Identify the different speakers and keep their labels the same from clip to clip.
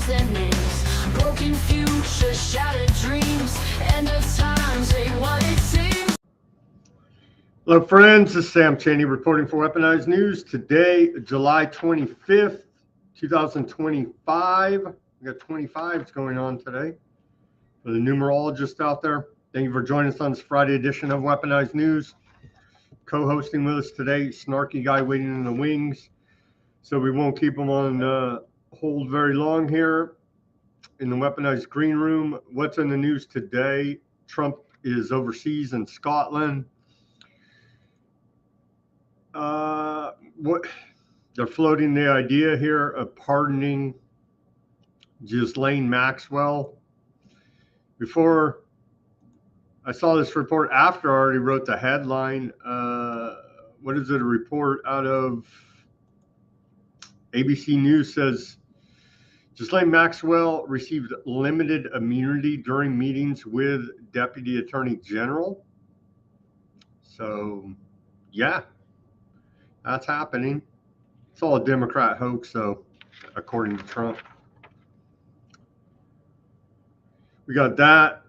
Speaker 1: calls their names. Broken futures, shattered dreams. End of times ain't what it seems.
Speaker 2: Hello, friends. This is Sam Chaney reporting for Weaponized News. Today, July 25th, 2025. We got 25s going on today. For the numerologists out there, thank you for joining us on this Friday edition of Weaponized News. Co-hosting with us today, snarky guy waiting in the wings. So we won't keep him on hold very long here in the Weaponized Green Room. What's in the news today? Trump is overseas in Scotland. What they're floating the idea here of pardoning Ghislaine Maxwell. Before I saw this report, after I already wrote the headline, what is it? A report out of ABC News says Ghislaine Maxwell received limited immunity during meetings with Deputy Attorney General. So, yeah, that's happening. It's all a Democrat hoax, though, according to Trump. We got that.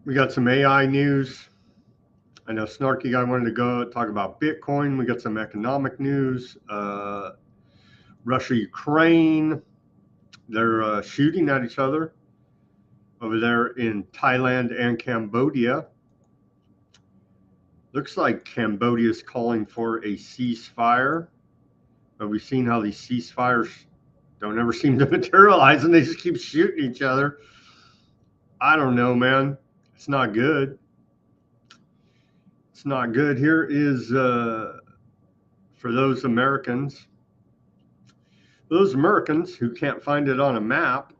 Speaker 2: We got some AI news. I know snarky guy wanted to go talk about Bitcoin. We got some economic news. Russia, Ukraine. They're shooting at each other over there in Thailand and Cambodia. Looks like Cambodia is calling for a ceasefire, but we've seen how these ceasefires don't ever seem to materialize, and they just keep shooting each other. I don't know, man. It's not good. It's not good. Here is for those Americans who can't find it on a map.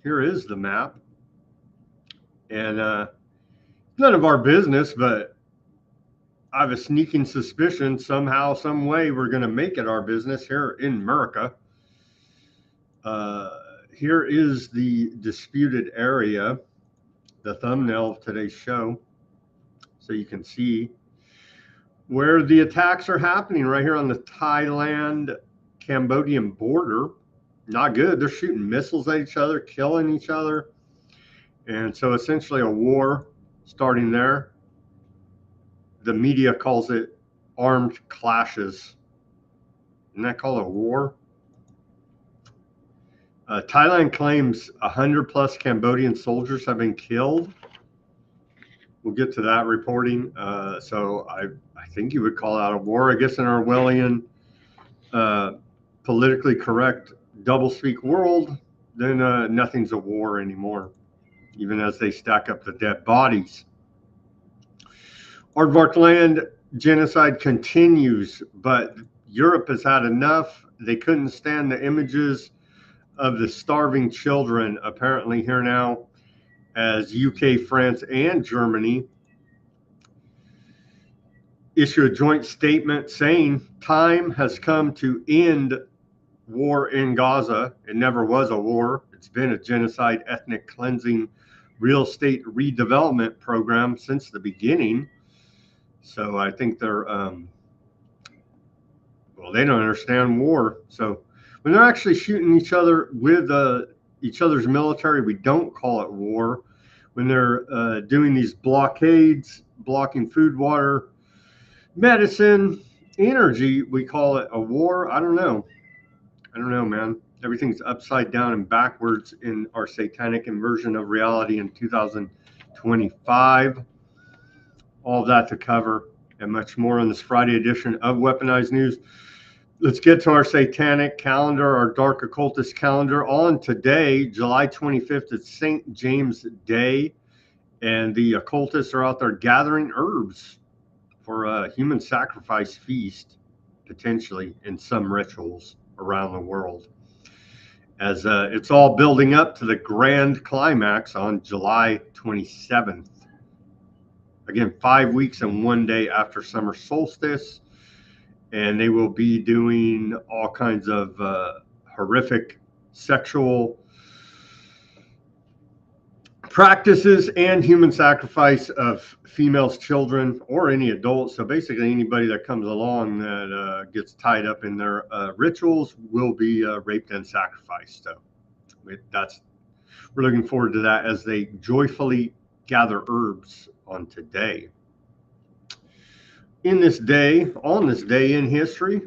Speaker 2: Here is the map, and none of our business, but I have a sneaking suspicion somehow, some way, we're going to make it our business here in America. Here is the disputed area, the thumbnail of today's show, so you can see where the attacks are happening right here on the Thailand-Cambodian border. Not good. They're shooting missiles at each other, killing each other. And so essentially a war starting there. The media calls it armed clashes. Isn't that called a war? Thailand claims 100 plus Cambodian soldiers have been killed. We'll get to that reporting. So I think you would call that a war. I guess in our Orwellian, politically correct doublespeak world, then nothing's a war anymore, even as they stack up the dead bodies. Aardvark land genocide continues, but Europe has had enough. They couldn't stand the images of the starving children, apparently here now, as UK, France, and Germany issue a joint statement saying time has come to end war in Gaza. It never was a war. It's been a genocide, ethnic cleansing, real estate redevelopment program since the beginning. So I think they're, they don't understand war. So when they're actually shooting each other with each other's military, we don't call it war. When they're doing these blockades, blocking food, water, medicine, energy, we call it a war. I don't know, man. Everything's upside down and backwards in our satanic inversion of reality in 2025. All of that to cover and much more on this Friday edition of Weaponized News. Let's get to our satanic calendar, our dark occultist calendar. On today, July 25th, it's St. James Day, and the occultists are out there gathering herbs for a human sacrifice feast, potentially in some rituals around the world, as it's all building up to the grand climax on July 27th. Again, 5 weeks and 1 day after summer solstice. And they will be doing all kinds of horrific sexual practices and human sacrifice of females, children, or any adults. So basically anybody that comes along that gets tied up in their rituals will be raped and sacrificed. So we're looking forward to that as they joyfully gather herbs on today. On this day in history,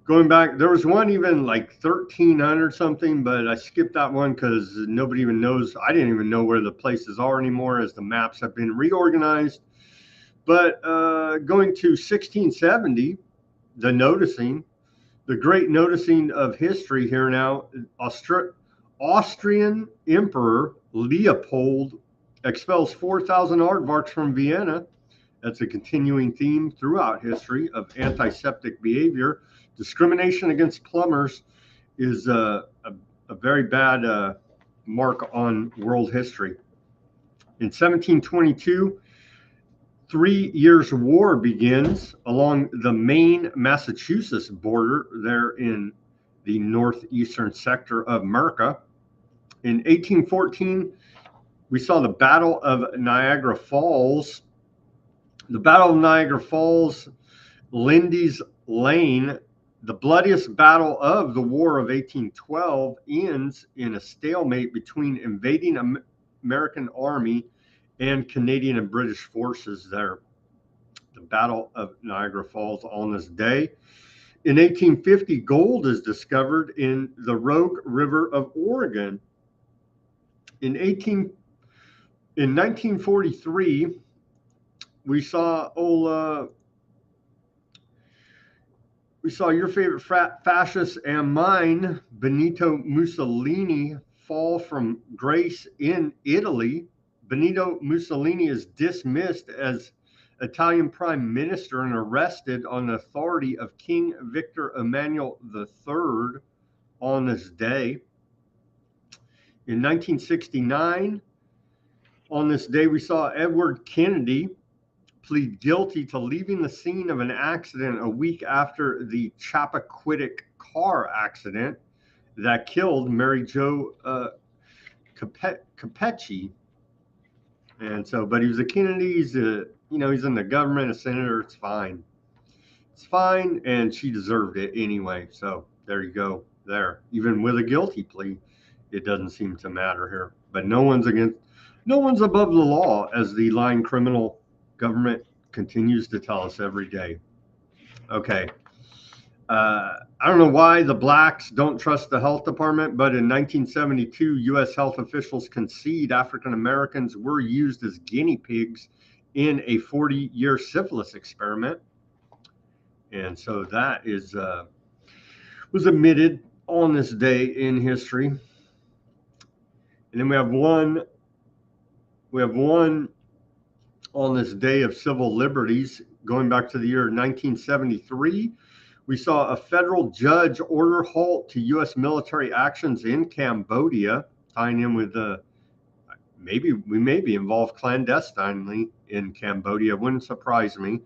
Speaker 2: going back, there was one even like 1300 something, but I skipped that one because nobody even knows. I didn't even know where the places are anymore as the maps have been reorganized. But going to 1670, the great noticing of history here now, Austrian Emperor Leopold expels 4,000 aardvarks from Vienna. That's a continuing theme throughout history of antiseptic behavior. Discrimination against plumbers is a very bad mark on world history. In 1722, 3 years war begins along the Maine-Massachusetts border there in the northeastern sector of America. In 1814, we saw the Battle of Niagara Falls. The Battle of Niagara Falls, Lindy's Lane, the bloodiest battle of the War of 1812, ends in a stalemate between invading American army and Canadian and British forces there. The Battle of Niagara Falls on this day. In 1850, gold is discovered in the Rogue River of Oregon. In 1943, we saw your favorite fascist and mine, Benito Mussolini, fall from grace in Italy. Benito Mussolini is dismissed as Italian prime minister and arrested on the authority of King Victor Emmanuel III on this day. In 1969, on this day, we saw Edward Kennedy plead guilty to leaving the scene of an accident a week after the Chappaquiddick car accident that killed Mary Jo Capecchi. And so, but he was a Kennedy. He's in the government, a senator. It's fine. It's fine, and she deserved it anyway. So there you go. There, even with a guilty plea, it doesn't seem to matter here. But no one's above the law, as the lying criminal government continues to tell us every day. Okay. I don't know why the blacks don't trust the health department, but in 1972, U.S. health officials concede African Americans were used as guinea pigs in a 40-year syphilis experiment. And so that was admitted on this day in history. And then we have one on this day of civil liberties, going back to the year 1973. We saw a federal judge order halt to U.S. military actions in Cambodia, tying in with we may be involved clandestinely in Cambodia. Wouldn't surprise me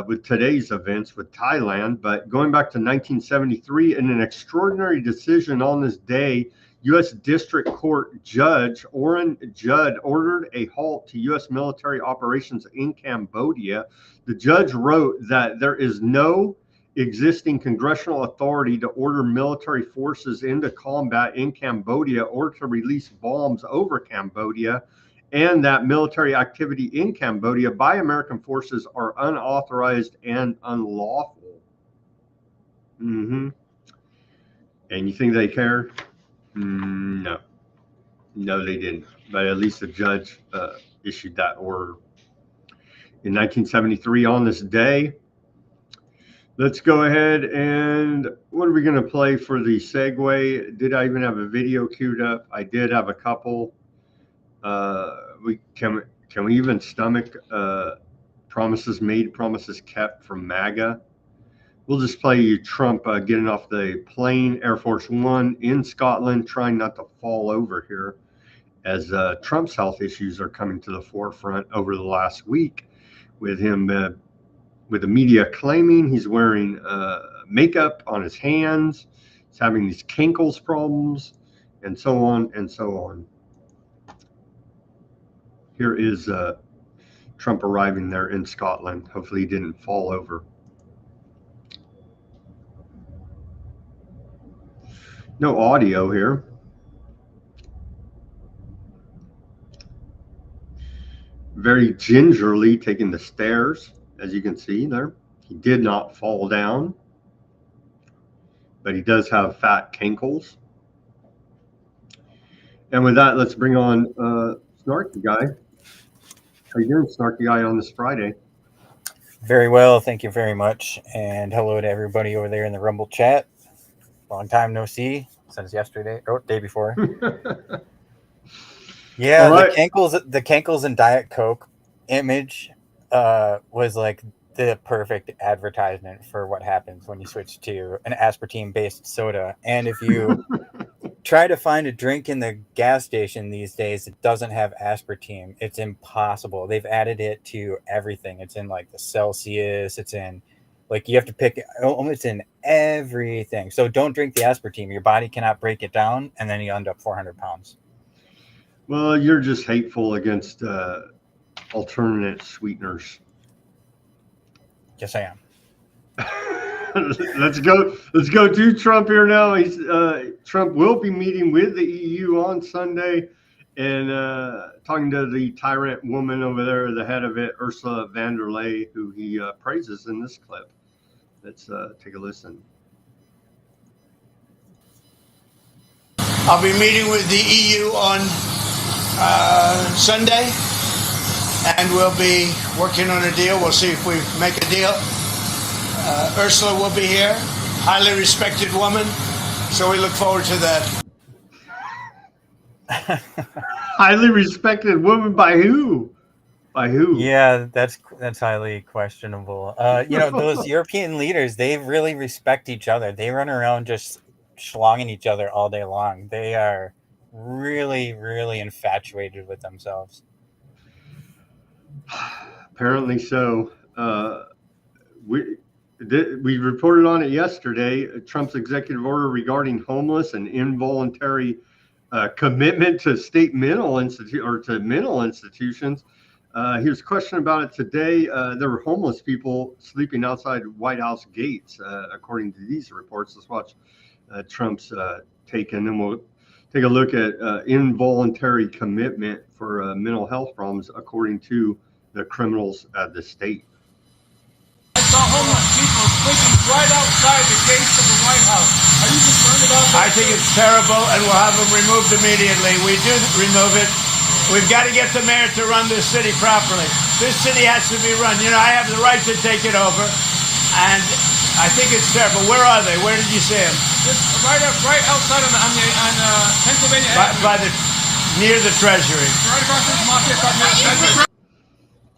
Speaker 2: with today's events with Thailand. But going back to 1973, in an extraordinary decision on this day, U.S. District Court Judge Orrin Judd ordered a halt to U.S. military operations in Cambodia. The judge wrote that there is no existing congressional authority to order military forces into combat in Cambodia or to release bombs over Cambodia, and that military activity in Cambodia by American forces are unauthorized and unlawful. And you think they cared? No, they didn't. But at least the judge issued that order. In 1973, on this day, let's go ahead and what are we going to play for the segue? Did I even have a video queued up? I did have a couple. Can we even stomach promises made, promises kept from MAGA? We'll just play Trump getting off the plane, Air Force One in Scotland, trying not to fall over here as Trump's health issues are coming to the forefront over the last week, with him, with the media claiming he's wearing makeup on his hands, he's having these cankles problems, and so on and so on. Here is Trump arriving there in Scotland. Hopefully he didn't fall over. No audio here. Very gingerly taking the stairs, as you can see there. He did not fall down, but he does have fat cankles. And with that, let's bring on Snarky Guy. How you doing, Snarky Guy, on this Friday?
Speaker 3: Very well, thank you very much. And hello to everybody over there in the Rumble chat. Long time no see, since yesterday or day before. Yeah, right. The Cankles and Diet Coke image was like the perfect advertisement for what happens when you switch to an aspartame-based soda. And if you try to find a drink in the gas station these days that doesn't have aspartame, it's impossible. They've added it to everything. It's in like the Celsius. It's in like you have to pick it. It's in everything. So don't drink the aspartame. Your body cannot break it down, and then you end up 400 pounds.
Speaker 2: Well, you're just hateful against alternate sweeteners.
Speaker 3: Yes, I am.
Speaker 2: Let's go to Trump here now. Trump will be meeting with the EU on Sunday and talking to the tyrant woman over there, the head of it, Ursula von der Leyen, who he praises in this clip. Let's take a listen.
Speaker 4: I'll be meeting with the EU on Sunday, and we'll be working on a deal. We'll see if we make a deal. Ursula will be here, highly respected woman, so we look forward to that.
Speaker 2: Highly respected woman by who? By who?
Speaker 3: Yeah, that's highly questionable. Those European leaders, they really respect each other. They run around just schlonging each other all day long. They are really, really infatuated with themselves.
Speaker 2: Apparently so. We reported on it yesterday. Trump's executive order regarding homeless and involuntary commitment to state mental institutions. He was questioned about it today. There were homeless people sleeping outside White House gates, according to these reports. Let's watch Trump's take, and then we'll take a look at involuntary commitment for mental health problems, according to the criminals at the state.
Speaker 5: I saw homeless people sleeping right outside the gates of the White House. Are you concerned about that?
Speaker 4: I think it's terrible, and we'll have them removed immediately. We do remove it. We've got to get the mayor to run this city properly. This city has to be run. You know, I have the right to take it over, and I think it's terrible. Where are they? Where did you see them?
Speaker 5: Just right outside on Pennsylvania Avenue.
Speaker 4: Near the Treasury.
Speaker 5: Right across from the Mafia Treasury.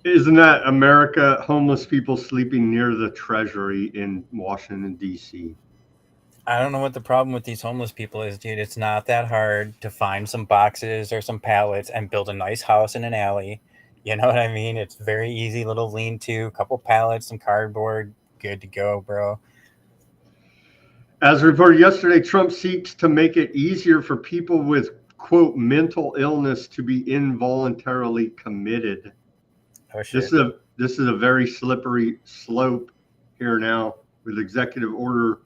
Speaker 2: Isn't that America? Homeless people sleeping near the Treasury in Washington, D.C.
Speaker 3: I don't know what the problem with these homeless people is, dude. It's not that hard to find some boxes or some pallets and build a nice house in an alley. You know what I mean? It's very easy, little lean-to, couple pallets, some cardboard, good to go, bro.
Speaker 2: As reported yesterday, Trump seeks to make it easier for people with, quote, mental illness to be involuntarily committed.
Speaker 3: Oh, shit.
Speaker 2: This is a very slippery slope here now with executive order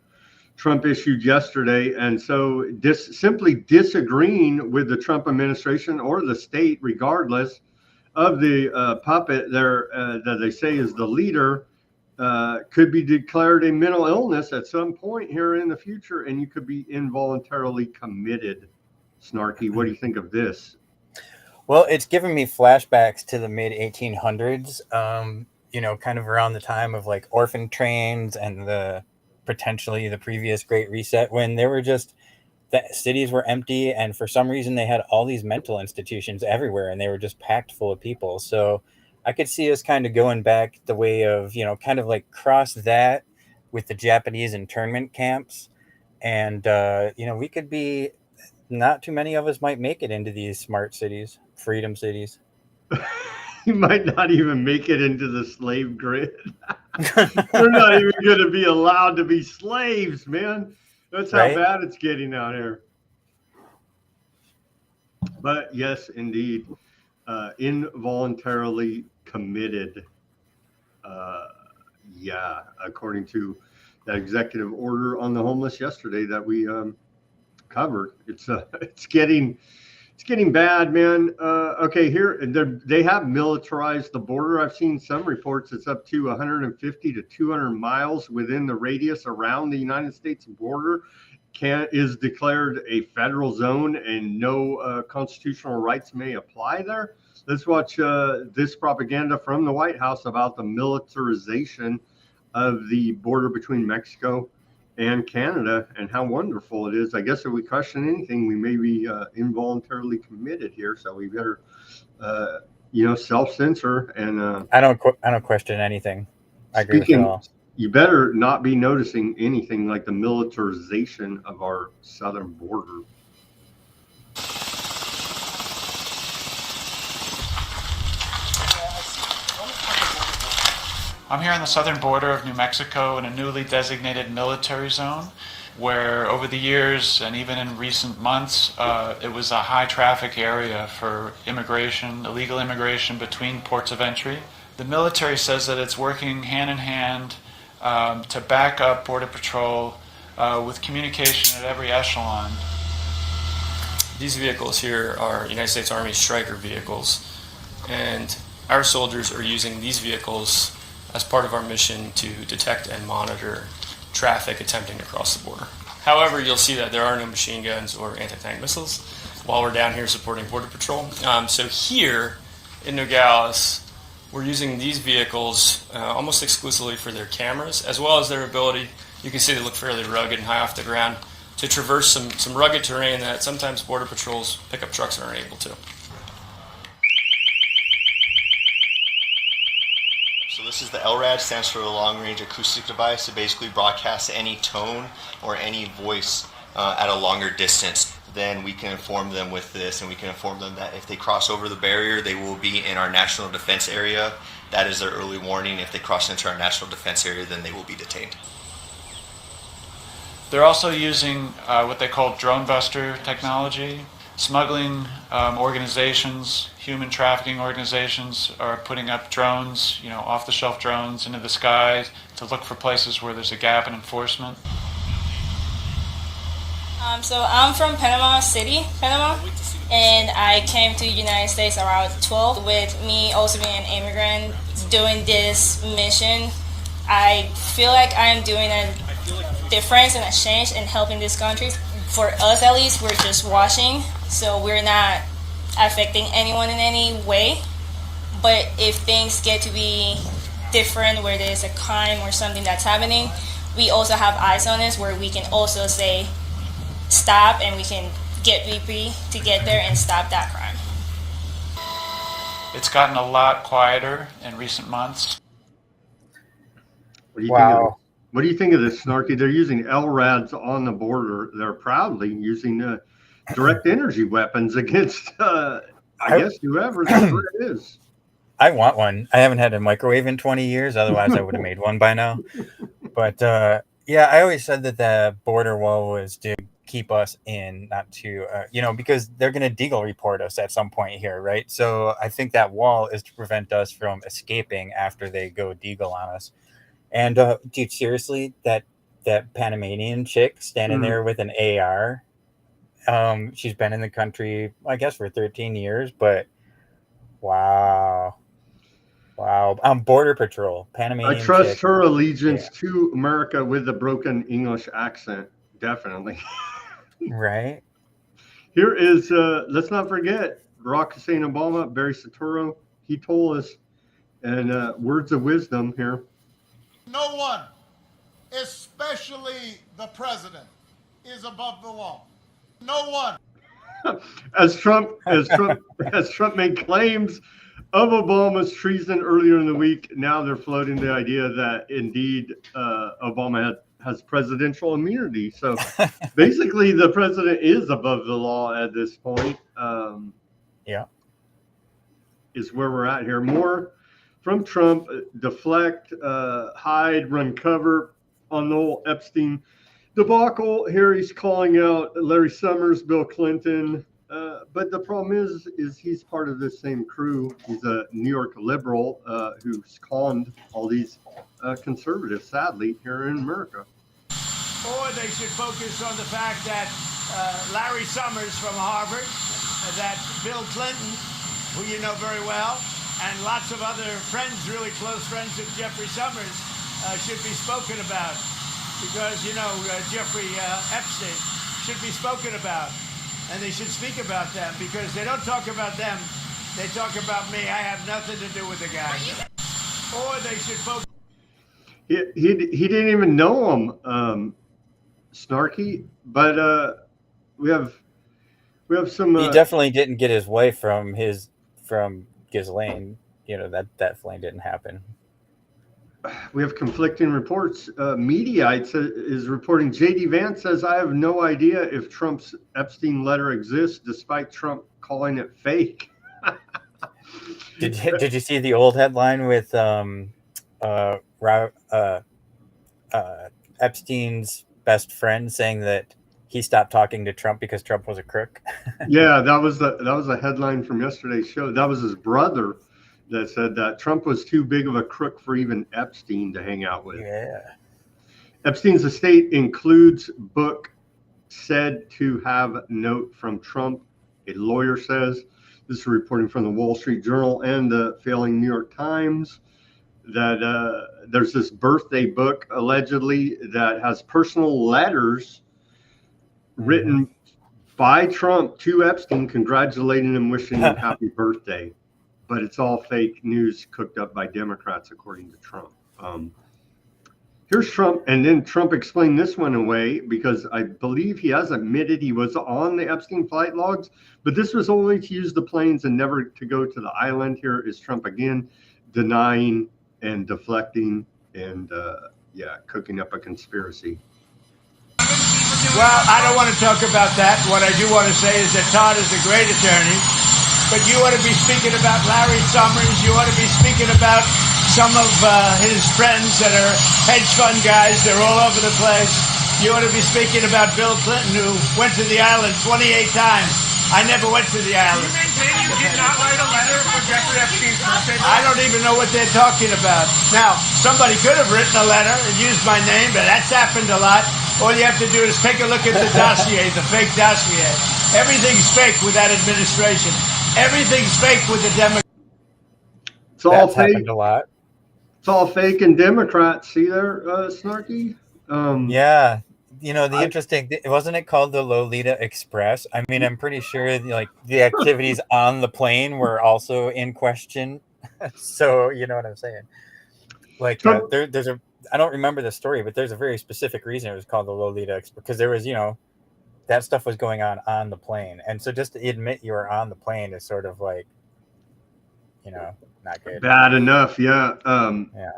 Speaker 2: Trump issued yesterday. And so simply disagreeing with the Trump administration or the state, regardless of the puppet there that they say is the leader, could be declared a mental illness at some point here in the future, and you could be involuntarily committed. Snarky, what do you think of this?
Speaker 3: Well, it's given me flashbacks to the mid 1800s, kind of around the time of like orphan trains and potentially the previous Great Reset, when there were just the cities were empty, and for some reason they had all these mental institutions everywhere, and they were just packed full of people. So I could see us kind of going back the way of, kind of like cross that with the Japanese internment camps. And, we could be, not too many of us might make it into these smart cities, freedom cities.
Speaker 2: You might not even make it into the slave grid. They're not even going to be allowed to be slaves, man. That's how bad it's getting out here. But yes, indeed. involuntarily committed. Yeah, according to that executive order on the homeless yesterday that we covered. It's getting bad, man. Okay, here they have militarized the border. I've seen some reports it's up to 150 to 200 miles within the radius around the United States border is declared a federal zone, and no constitutional rights may apply there. Let's watch this propaganda from the White House about the militarization of the border between Mexico and Canada and how wonderful it is. I guess if we question anything, we may be involuntarily committed here. So we better, self-censor. And
Speaker 3: I don't question anything. I agree with you all.
Speaker 2: You better not be noticing anything like the militarization of our southern border.
Speaker 6: I'm here on the southern border of New Mexico in a newly designated military zone where over the years and even in recent months, it was a high traffic area for immigration, illegal immigration between ports of entry. The military says that it's working hand in hand to back up Border Patrol with communication at every echelon.
Speaker 7: These vehicles here are United States Army Stryker vehicles, and our soldiers are using these vehicles as part of our mission to detect and monitor traffic attempting to cross the border. However, you'll see that there are no machine guns or anti-tank missiles while we're down here supporting Border Patrol. So here in Nogales, we're using these vehicles almost exclusively for their cameras, as well as their ability, you can see they look fairly rugged and high off the ground, to traverse some rugged terrain that sometimes Border Patrol's pickup trucks aren't able to.
Speaker 8: So this is the LRAD, stands for the Long Range Acoustic Device. It basically broadcasts any tone or any voice at a longer distance. Then we can inform them with this, and we can inform them that if they cross over the barrier, they will be in our national defense area. That is their early warning. If they cross into our national defense area, then they will be detained.
Speaker 6: They're also using what they call drone buster technology. Smuggling organizations, human trafficking organizations are putting up drones, off-the-shelf drones into the sky to look for places where there's a gap in enforcement.
Speaker 9: So I'm from Panama City, Panama, and I came to the United States around 12 with me also being an immigrant doing this mission. I feel like I'm doing a difference and a change in helping this country. For us at least, we're just watching, so we're not affecting anyone in any way. But if things get to be different, where there's a crime or something that's happening, we also have eyes on us where we can also say stop, and we can get VP to get there and stop that crime.
Speaker 6: It's gotten a lot quieter in recent months.
Speaker 2: What do you think of this, Snarky? They're using LRADs on the border. They're proudly using direct energy weapons against, I guess, whoever the threat is.
Speaker 3: I want one. I haven't had a microwave in 20 years. Otherwise, I would have made one by now. But yeah, I always said that the border wall was to keep us in, not to, because they're going to Deagle report us at some point here, right? So I think that wall is to prevent us from escaping after they go Deagle on us. And dude, seriously, that Panamanian chick standing there with an AR, she's been in the country, I guess, for 13 years, but wow. Border Patrol, Panamanian.
Speaker 2: I trust
Speaker 3: chick.
Speaker 2: her allegiance to America with a broken English accent, definitely.
Speaker 3: Right.
Speaker 2: Here is, let's not forget, Barack Hussein Obama, Barry Soetoro. He told us, and words of wisdom here.
Speaker 5: No one, especially the president, is above the law. No one.
Speaker 2: As Trump made claims of Obama's treason earlier in the week, now they're floating the idea that indeed Obama has presidential immunity. So basically, the president is above the law at this point.
Speaker 3: Yeah,
Speaker 2: is where we're at here. More from Trump: deflect, hide, run cover on the whole Epstein debacle. Here he's calling out Larry Summers, Bill Clinton, But the problem is he's part of this same crew. He's a New York liberal who's conned all these conservatives, sadly, here in America.
Speaker 4: Or they should focus on the fact that Larry Summers from Harvard, that Bill Clinton, who you know very well, and lots of other friends, really close friends of Jeffrey Summers, should be spoken about. Because, you know, Jeffrey Epstein should be spoken about. And they should speak about them, because they don't talk about them. They talk about me. I have nothing to do with the guy. Or they should focus.
Speaker 2: He didn't even know him, Snarky. But we have some.
Speaker 3: He definitely didn't get his wife from Ghislaine. You know, that fling didn't happen.
Speaker 2: We have conflicting reports. Mediaite is reporting J.D. Vance says, I have no idea if Trump's Epstein letter exists, despite Trump calling it fake.
Speaker 3: Did you see the old headline with Epstein's best friend saying that he stopped talking to Trump because Trump was a crook?
Speaker 2: Yeah, that was a headline from yesterday's show. That was his brother that said that Trump was too big of a crook for even Epstein to hang out with.
Speaker 3: Yeah.
Speaker 2: Epstein's estate includes book said to have note from Trump, a lawyer says. This is reporting from the Wall Street Journal and the failing New York Times, that there's this birthday book allegedly that has personal letters written by Trump to Epstein, congratulating him, wishing him happy birthday. But it's all fake news cooked up by Democrats, according to Trump. Here's Trump, and then Trump explained this one away because I believe he has admitted he was on the Epstein flight logs, but this was only to use the planes and never to go to the island. Here is Trump again denying and deflecting and, cooking up a conspiracy.
Speaker 4: Well, I don't want to talk about that. What I do want to say is that Todd is a great attorney. But you ought to be speaking about Larry Summers. You ought to be speaking about some of his friends that are hedge fund guys. They're all over the place. You ought to be speaking about Bill Clinton, who went to the island 28 times. I never went to the island.
Speaker 5: You maintain you did not write a letter for Jeffrey Epstein's birthday?
Speaker 4: I don't even know what they're talking about. Now, somebody could have written a letter and used my name, but that's happened a lot. All you have to do is take a look at the dossier, the fake dossier. Everything's fake with that administration. Everything's fake with the Democrats.
Speaker 2: It's all
Speaker 3: That's
Speaker 2: fake.
Speaker 3: happened a lot.
Speaker 2: It's all fake and Democrats. See there, Snarky?
Speaker 3: Yeah. You know, the interesting, wasn't it called the Lolita Express? I mean, I'm pretty sure like the activities on the plane were also in question. So, you know what I'm saying? Like there's a, I don't remember the story, but there's a very specific reason it was called the Lolita Express, because there was, you know, that stuff was going on the plane. And so just to admit you were on the plane is sort of like, you know, not good.
Speaker 2: Bad enough, yeah.
Speaker 3: Yeah.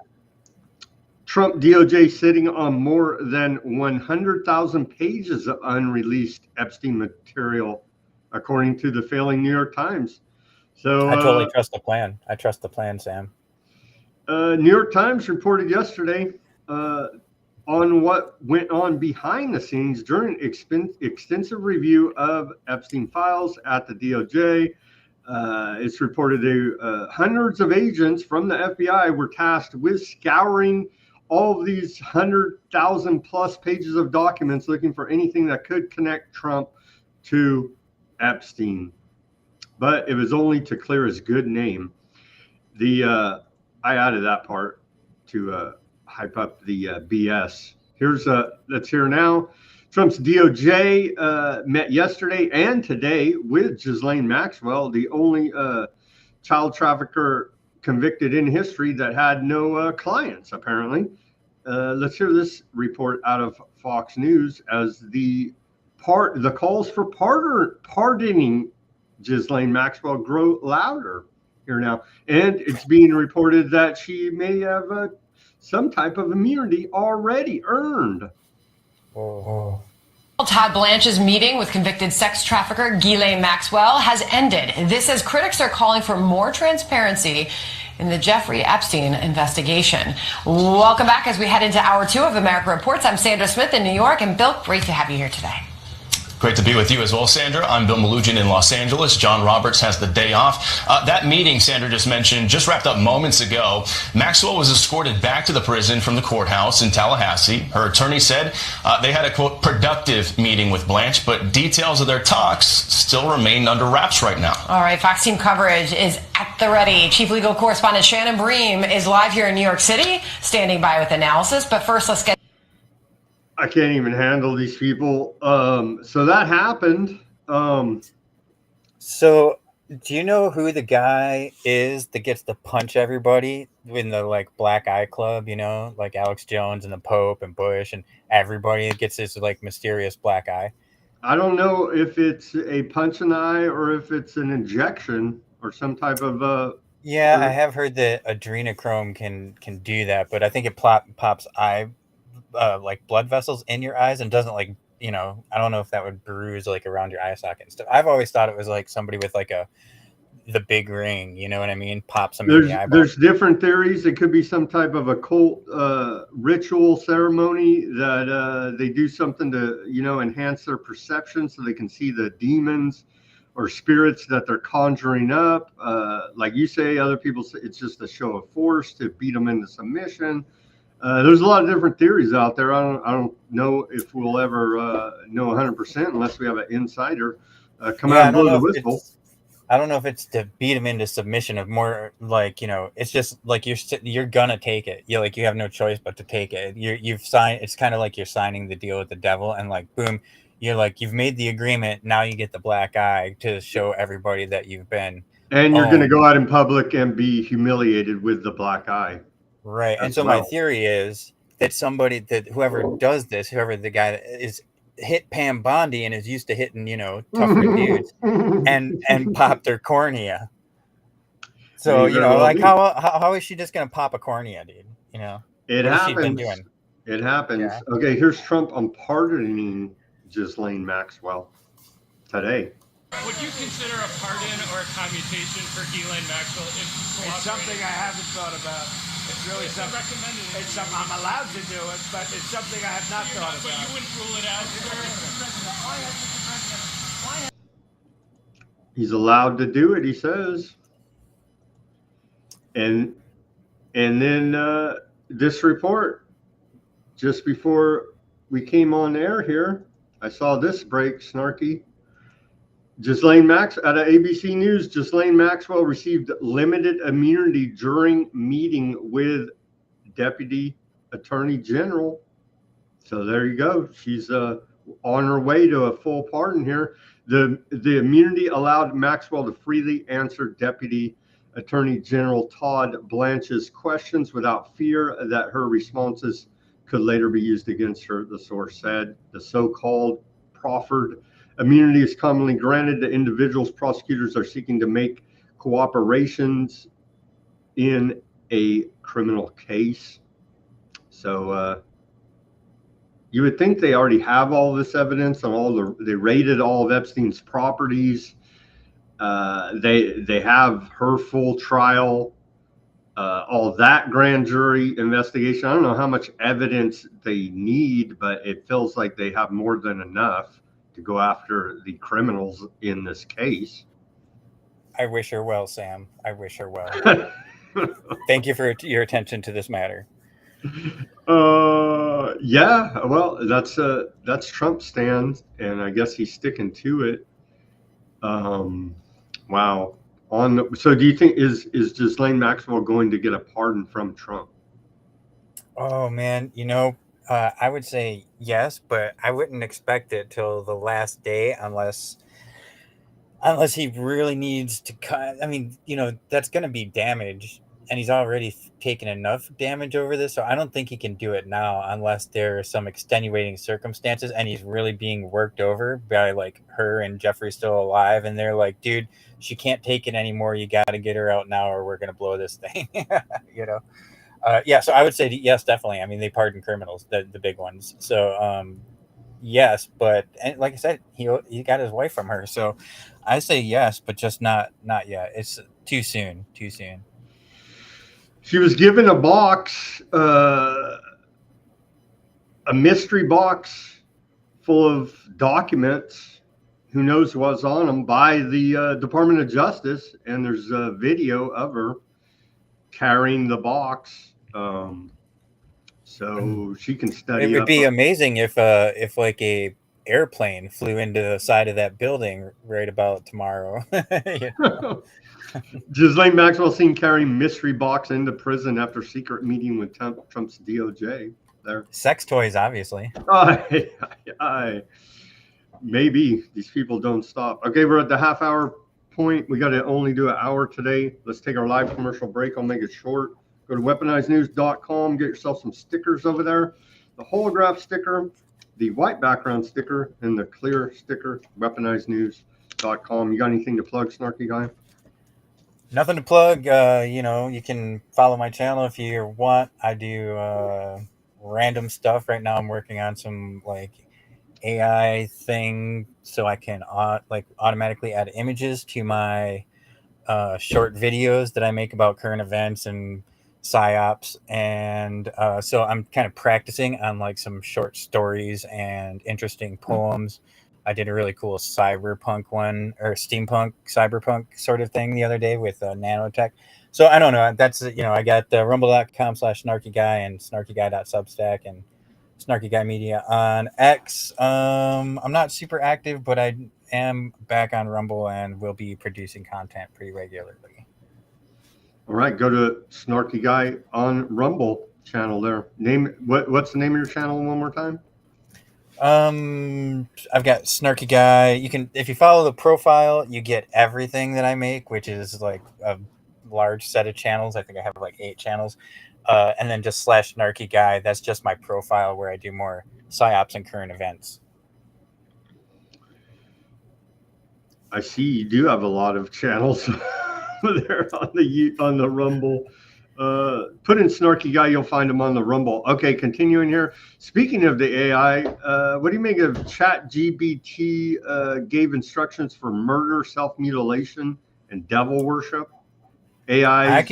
Speaker 2: Trump DOJ sitting on more than 100,000 pages of unreleased Epstein material, according to the failing New York Times. So
Speaker 3: I totally trust the plan. I trust the plan, Sam.
Speaker 2: New York Times reported yesterday on what went on behind the scenes during extensive review of Epstein files at the DOJ. It's reported that hundreds of agents from the FBI were tasked with scouring all of these 100,000 plus pages of documents, looking for anything that could connect Trump to Epstein. But it was only to clear his good name. I added that part to hype up the BS. Let's hear now. Trump's DOJ met yesterday and today with Ghislaine Maxwell, the only child trafficker convicted in history that had no clients, apparently. Let's hear this report out of Fox News as the calls for pardoning Ghislaine Maxwell grow louder here now. And it's being reported that she may have some type of immunity already earned.
Speaker 3: Oh.
Speaker 10: Todd Blanche's meeting with convicted sex trafficker Ghislaine Maxwell has ended. This as critics are calling for more transparency in the Jeffrey Epstein investigation. Welcome back as we head into hour 2 of America Reports. I'm Sandra Smith in New York. And Bill, great to have you here today.
Speaker 11: Great to be with you as well, Sandra. I'm Bill Malugin in Los Angeles. John Roberts has the day off. That meeting Sandra just mentioned just wrapped up moments ago. Maxwell was escorted back to the prison from the courthouse in Tallahassee. Her attorney said they had a, quote, productive meeting with Blanche, but details of their talks still remain under wraps right now.
Speaker 10: All right, Fox Team coverage is at the ready. Chief legal correspondent Shannon Bream is live here in New York City, standing by with analysis. But first, let's get...
Speaker 2: I can't even handle these people. So that happened.
Speaker 3: So do you know who the guy is that gets to punch everybody in the like black eye club, you know, like Alex Jones and the Pope and Bush and everybody gets this like mysterious black eye?
Speaker 2: I don't know if it's a punch in the eye or if it's an injection or some type of
Speaker 3: Yeah, I have heard that adrenochrome can do that, but I think it pops eye like blood vessels in your eyes and doesn't like, you know, I don't know if that would bruise like around your eye socket and stuff. I've always thought it was like somebody with like the big ring, you know what I mean? Pops them in the eyeball.
Speaker 2: There's different theories. It could be some type of occult ritual ceremony that they do something to, you know, enhance their perception so they can see the demons or spirits that they're conjuring up. Like you say, other people say it's just a show of force to beat them into submission. There's a lot of different theories out there. I don't know if we'll ever know 100% unless we have an insider come out and blow the whistle.
Speaker 3: I don't know if it's to beat them into submission of more like, you know, it's just like you're gonna take it. You like you have no choice but to take it. You've signed. It's kind of like you're signing the deal with the devil, and like boom, you're like you've made the agreement. Now you get the black eye to show everybody that you've been.
Speaker 2: And you're going to go out in public and be humiliated with the black eye.
Speaker 3: Right. And so my theory is that whoever does this, whoever the guy is, hit Pam Bondi and is used to hitting, you know, tougher dudes and pop their cornea. So, you know, like how is she just going to pop a cornea, dude? You know,
Speaker 2: it happens. It happens. Yeah. Okay. Here's Trump on pardoning Ghislaine Maxwell today.
Speaker 5: Would you consider a pardon or a commutation for Ghislaine Maxwell?
Speaker 4: It's something I haven't thought about. It's really something. It's something I'm allowed to do it, but it's something I have not thought about.
Speaker 5: But you wouldn't rule it out.
Speaker 2: He's allowed to do it, he says. And then this report, just before we came on air here, I saw this break, snarky. Ghislaine Maxwell, out of ABC News, Ghislaine Maxwell received limited immunity during meeting with Deputy Attorney General. So there you go. She's on her way to a full pardon here. The immunity allowed Maxwell to freely answer Deputy Attorney General Todd Blanche's questions without fear that her responses could later be used against her, the source said. The so-called proffered immunity is commonly granted to individuals prosecutors are seeking to make cooperations in a criminal case. So you would think they already have all this evidence on they raided all of Epstein's properties. They have her full trial, all that grand jury investigation. I don't know how much evidence they need, but it feels like they have more than enough to go after the criminals in this case.
Speaker 3: I wish her well, Sam. I wish her well. Thank you for your attention to this matter.
Speaker 2: Yeah, well, that's Trump's stand, and I guess he's sticking to it. Wow. So do you think is Ghislaine Maxwell going to get a pardon from Trump?
Speaker 3: Oh man, you know, I would say yes, but I wouldn't expect it till the last day unless he really needs to cut. I mean, you know, that's going to be damage, and he's already taken enough damage over this, so I don't think he can do it now unless there are some extenuating circumstances and he's really being worked over by like her and Jeffrey still alive, and they're like, dude, she can't take it anymore. You got to get her out now or we're going to blow this thing. You know? Yeah, so I would say yes, definitely. I mean, they pardon criminals, the big ones. So, yes, but and like I said, he got his wife from her. So I say yes, but just not yet. It's too soon.
Speaker 2: She was given a box, a mystery box full of documents. Who knows what's on them by the Department of Justice, and there's a video of her carrying the box, so she can study.
Speaker 3: It would be amazing if like a airplane flew into the side of that building right about tomorrow.
Speaker 2: Ghislaine Maxwell seen carrying mystery box into prison after secret meeting with Trump's DOJ. There,
Speaker 3: sex toys, obviously.
Speaker 2: Maybe these people don't stop. Okay, we're at the half-hour point. We got to only do an hour today. Let's take our live commercial break. I'll make it short. Go to weaponizednews.com. Get yourself some stickers over there. The holograph sticker, the white background sticker, and the clear sticker. Weaponizednews.com. You got anything to plug, Snarky Guy?
Speaker 3: Nothing to plug. You can follow my channel if you want. I do random stuff. Right now I'm working on some like AI thing so I can automatically add images to my short videos that I make about current events and psyops, and so I'm kind of practicing on like some short stories and interesting poems. I did a really cool cyberpunk one, or steampunk cyberpunk sort of thing the other day with nanotech. So I don't know, that's I got rumble.com/snarkyguy and snarkyguy.substack and Snarky Guy Media on X. I'm not super active, but I am back on Rumble and will be producing content pretty regularly.
Speaker 2: All right, go to Snarky Guy on Rumble channel there. What's the name of your channel one more time?
Speaker 3: I've got Snarky Guy. You can, if you follow the profile, you get everything that I make, which is like a large set of channels. I think I have like 8 channels. And then just /Snarky Guy. That's just my profile where I do more psyops and current events.
Speaker 2: I see you do have a lot of channels there on the Rumble. Put in Snarky Guy, you'll find him on the Rumble. Okay, continuing here. Speaking of the AI, what do you make of ChatGPT gave instructions for murder, self-mutilation, and devil worship? AI.
Speaker 3: I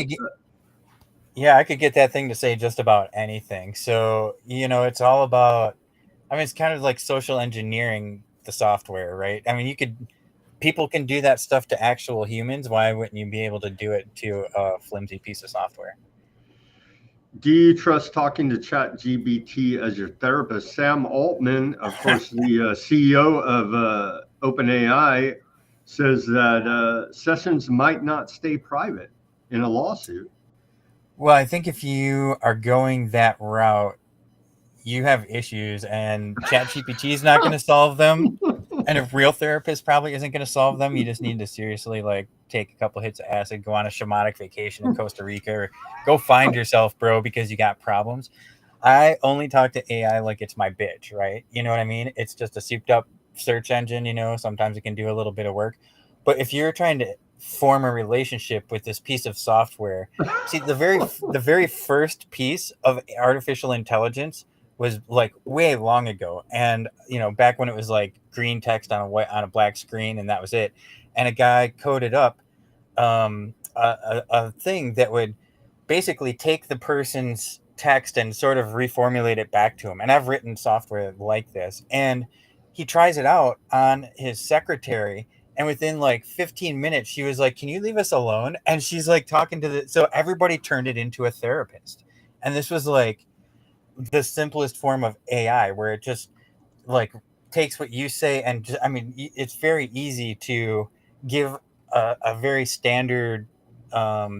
Speaker 3: could get that thing to say just about anything. So, it's all about, it's kind of like social engineering the software, right? People can do that stuff to actual humans. Why wouldn't you be able to do it to a flimsy piece of software?
Speaker 2: Do you trust talking to ChatGPT as your therapist? Sam Altman, of course, the CEO of OpenAI, says that sessions might not stay private in a lawsuit.
Speaker 3: Well, I think if you are going that route, you have issues, and ChatGPT is not going to solve them. And a real therapist probably isn't going to solve them. You just need to seriously take a couple hits of acid, go on a shamanic vacation in Costa Rica, or go find yourself, bro, because you got problems. I only talk to AI like it's my bitch, right? You know what I mean? It's just a souped up search engine, sometimes it can do a little bit of work. But if you're trying to form a relationship with this piece of software, see, the very first piece of artificial intelligence was like way long ago, and back when it was like green text on a black screen, and that was it. And a guy coded up a thing that would basically take the person's text and sort of reformulate it back to him. And I've written software like this, and he tries it out on his secretary, and within like 15 minutes she was like, "Can you leave us alone?" And she's like talking to so everybody turned it into a therapist. And this was like the simplest form of AI, where it just like takes what you say and just, it's very easy to give a very standard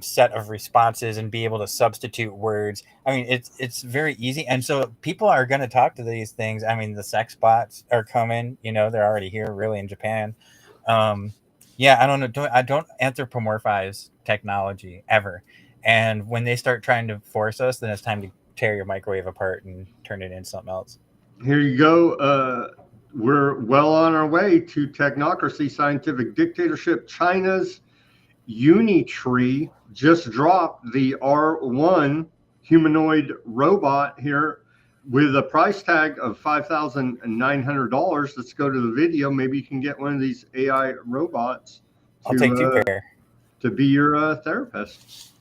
Speaker 3: set of responses and be able to substitute words. It's very easy, and so people are going to talk to these things. The sex bots are coming. They're already here, really, in Japan. I don't know. I don't anthropomorphize technology ever, and when they start trying to force us, then it's time to tear your microwave apart and turn it into something else.
Speaker 2: Here you go. We're well on our way to technocracy, scientific dictatorship. China's Unitree just dropped the R1 humanoid robot here with a price tag of $5,900. Let's go to the video. Maybe you can get one of these AI robots.
Speaker 3: I'll take 2 pair
Speaker 2: to be your therapist.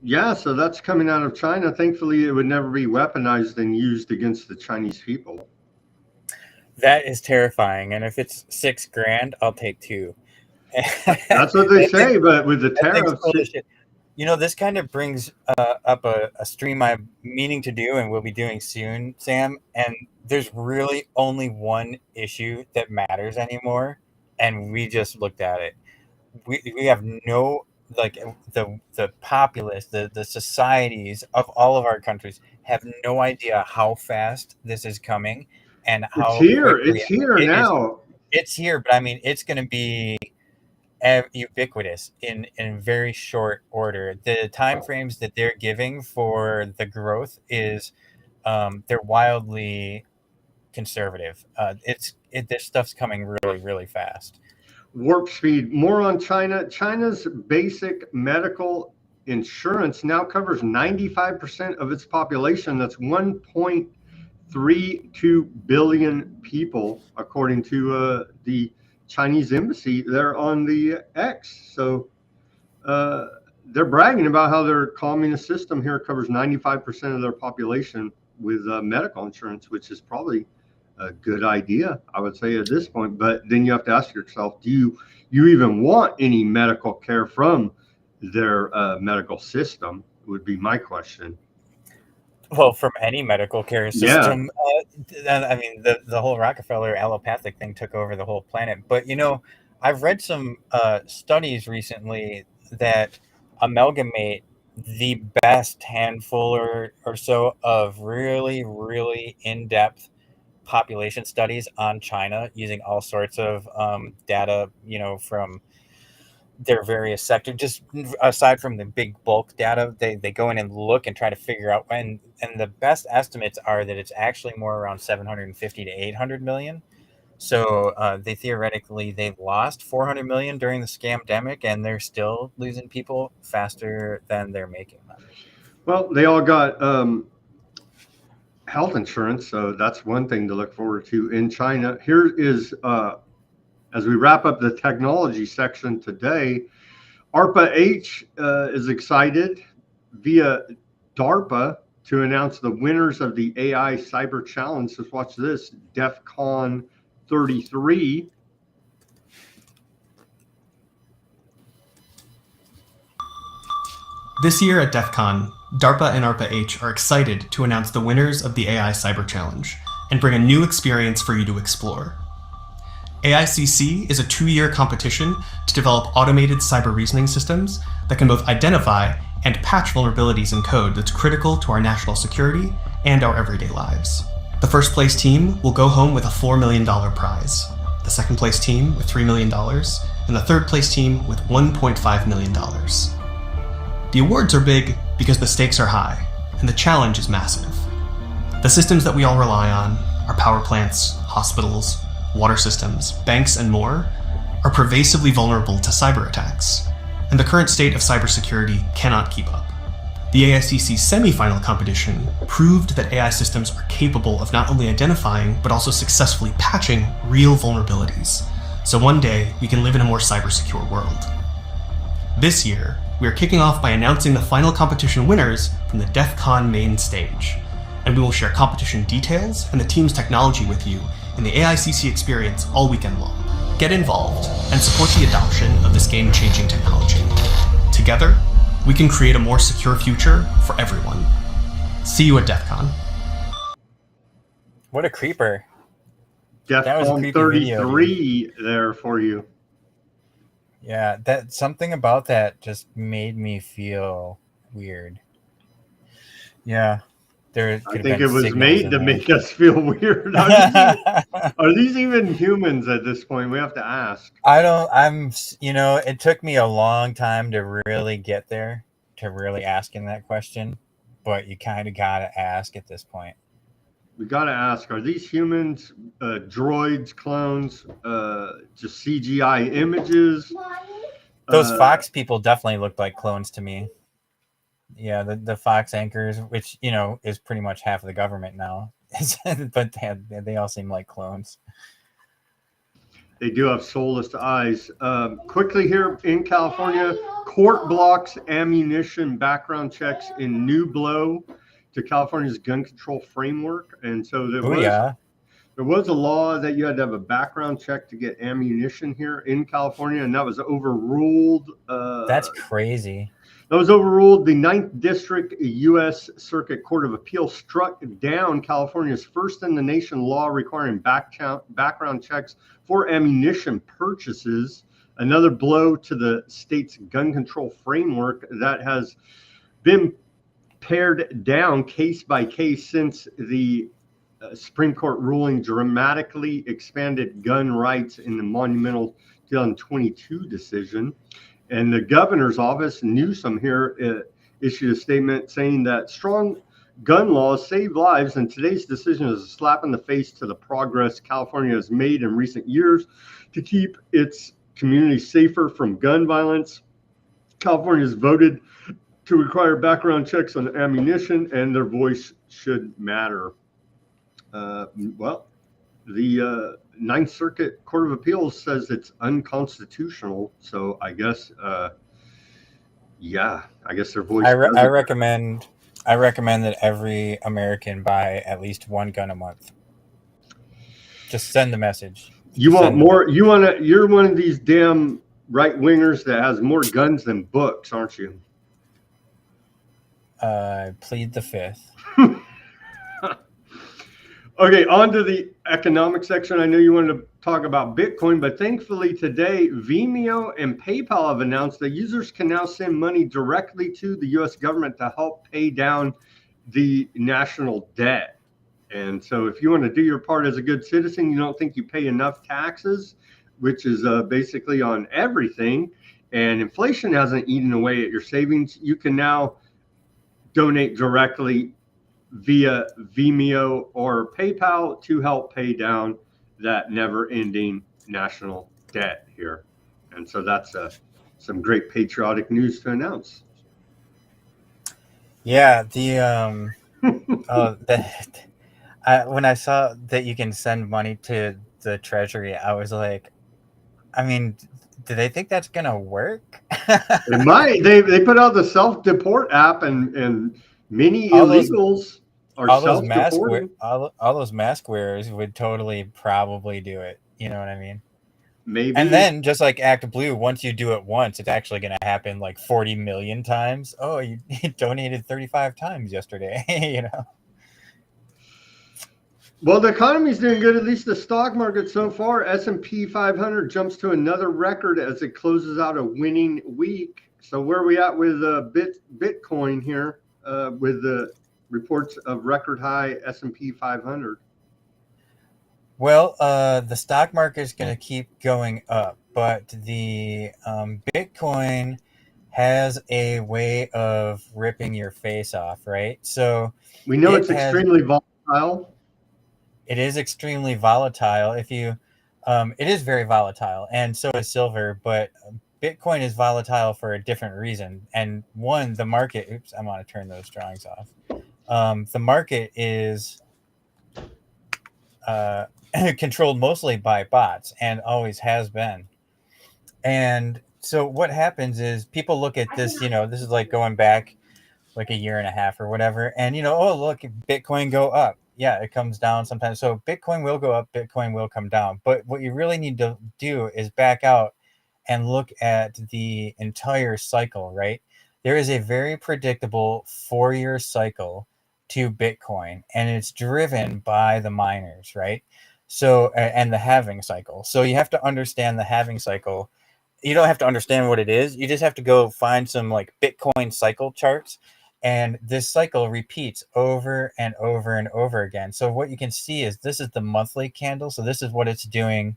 Speaker 2: Yeah, so that's coming out of China. Thankfully, it would never be weaponized and used against the Chinese people.
Speaker 3: That is terrifying. And if it's $6,000, I'll take 2.
Speaker 2: That's what they say, but with the
Speaker 3: That thing's
Speaker 2: tariffs,
Speaker 3: full of shit. You know, this kind of brings up a stream I'm meaning to do and we'll be doing soon, Sam. And there's really only one issue that matters anymore. And we just looked at it. We have no, like, the populace, the societies of all of our countries have no idea how fast this is coming and
Speaker 2: it's
Speaker 3: how
Speaker 2: here.
Speaker 3: quickly
Speaker 2: It's here
Speaker 3: it is.
Speaker 2: now.
Speaker 3: It's here, but I mean, it's going to be ubiquitous in very short order. The time frames that they're giving for the growth is they're wildly conservative. This stuff's coming really, really fast.
Speaker 2: Warp speed. More on China. China's basic medical insurance now covers 95% of its population. That's 1.32 billion people, according to the Chinese embassy there on the X. So they're bragging about how their communist system here covers 95% of their population with medical insurance, which is probably a good idea, I would say, at this point. But then you have to ask yourself, do you even want any medical care from their medical system, would be my question.
Speaker 3: Well, from any medical care system. I mean, the whole Rockefeller allopathic thing took over the whole planet. But, you know, I've read some studies recently that amalgamate the best handful or so of really, really in-depth population studies on China using all sorts of data, you know, from their various sectors. Just aside from the big bulk data, they go in and look and try to figure out when, and the best estimates are that it's actually more around 750 to 800 million. So they've lost 400 million during the scamdemic, and they're still losing people faster than they're making them.
Speaker 2: Well, they all got health insurance, so that's one thing to look forward to in China. Here is, as we wrap up the technology section today, ARPA-H is excited via DARPA to announce the winners of the AI Cyber Challenge. Just watch this, DEF CON 33.
Speaker 12: This year at DEF CON, DARPA and ARPA-H are excited to announce the winners of the AI Cyber Challenge and bring a new experience for you to explore. AICC is a 2-year competition to develop automated cyber reasoning systems that can both identify and patch vulnerabilities in code that's critical to our national security and our everyday lives. The first place team will go home with a $4 million prize, the second place team with $3 million, and the third place team with $1.5 million. The awards are big because the stakes are high, and the challenge is massive. The systems that we all rely on, our power plants, hospitals, water systems, banks, and more, are pervasively vulnerable to cyber attacks, and the current state of cybersecurity cannot keep up. The AICC semifinal competition proved that AI systems are capable of not only identifying, but also successfully patching real vulnerabilities, so one day we can live in a more cybersecure world. This year, we are kicking off by announcing the final competition winners from the DEF CON main stage, and we will share competition details and the team's technology with you in the AICC experience all weekend long. Get involved and support the adoption of this game-changing technology. Together, we can create a more secure future for everyone. See you at DEF CON.
Speaker 3: What a creeper.
Speaker 2: DEF CON 33 there for you.
Speaker 3: Yeah, that something about that just made me feel weird. Yeah,
Speaker 2: I think it was made to make us feel weird. Are these even humans at this point? We have to ask.
Speaker 3: It took me a long time to really get there, to really asking that question, but you kind of got to ask at this point.
Speaker 2: We got to ask, are these humans, droids, clones, just CGI images?
Speaker 3: Those Fox people definitely looked like clones to me. Yeah, the Fox anchors, which, you know, is pretty much half of the government now, but they all seem like clones.
Speaker 2: They do have soulless eyes. Quickly here in California, court blocks ammunition background checks in new blow to California's gun control framework. And so there was a law that you had to have a background check to get ammunition here in California, and that was overruled.
Speaker 3: That's crazy.
Speaker 2: That was overruled. The 9th District U.S. Circuit Court of Appeal struck down California's first in the nation law requiring background checks for ammunition purchases. Another blow to the state's gun control framework that has been pared down case by case since the Supreme Court ruling dramatically expanded gun rights in the monumental 2022 decision. And the governor's office, Newsom here, issued a statement saying that strong gun laws save lives, and today's decision is a slap in the face to the progress California has made in recent years to keep its communities safer from gun violence. California has voted to require background checks on ammunition, and their voice should matter. The Ninth Circuit Court of Appeals says it's unconstitutional. So I guess, I guess their voice.
Speaker 3: I recommend that every American buy at least one gun a month. Just send the message.
Speaker 2: You want more? You're one of these damn right wingers that has more guns than books, aren't you?
Speaker 3: Plead the fifth.
Speaker 2: Okay, on to the economic section. I know you wanted to talk about Bitcoin, but thankfully today, Vimeo and PayPal have announced that users can now send money directly to the U.S. government to help pay down the national debt. And so if you want to do your part as a good citizen, you don't think you pay enough taxes, which is basically on everything, and inflation hasn't eaten away at your savings, you can now donate directly via Vimeo or PayPal to help pay down that never-ending national debt here. And so that's some great patriotic news to announce.
Speaker 3: Yeah, when I saw that you can send money to the Treasury, I was like, I mean, do they think that's gonna work?
Speaker 2: It might. They put out the self-deport app, and many illegals are self-deporting.
Speaker 3: All those mask wearers would totally probably do it. You know what I mean?
Speaker 2: Maybe.
Speaker 3: And then just like Act Blue, once you do it once, it's actually going to happen like 40 million times. Oh, you donated 35 times yesterday. You know.
Speaker 2: Well, the economy's doing good, at least the stock market so far. S&P 500 jumps to another record as it closes out a winning week. So where are we at with Bitcoin here with the reports of record high S&P 500?
Speaker 3: Well, the stock market is going to keep going up, but the Bitcoin has a way of ripping your face off, right? So
Speaker 2: we know it's extremely volatile.
Speaker 3: It is extremely volatile. If you, it is very volatile, and so is silver. But Bitcoin is volatile for a different reason. And one, the market. Oops, I want to turn those drawings off. The market is controlled mostly by bots, and always has been. And so what happens is people look at this. You know, this is like going back like a year and a half or whatever, and oh look, Bitcoin go up. Yeah, it comes down sometimes. So Bitcoin will go up, Bitcoin will come down. But what you really need to do is back out and look at the entire cycle, right? There is a very predictable 4-year cycle to Bitcoin, and it's driven by the miners, right? So, and the halving cycle. So you have to understand the halving cycle. You don't have to understand what it is. You just have to go find some like Bitcoin cycle charts. And this cycle repeats over and over and over again. So what you can see is this is the monthly candle. So this is what it's doing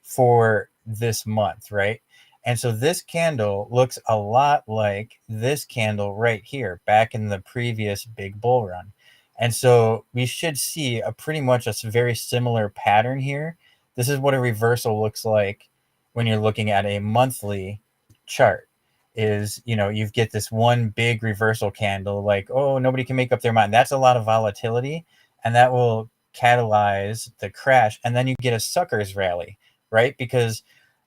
Speaker 3: for this month, right? And so this candle looks a lot like this candle right here back in the previous big bull run. And so we should see pretty much a very similar pattern here. This is what a reversal looks like when you're looking at a monthly chart. Is, you get this one big reversal candle, like, oh, nobody can make up their mind. That's a lot of volatility, and that will catalyze the crash. And then you get a suckers rally right? Because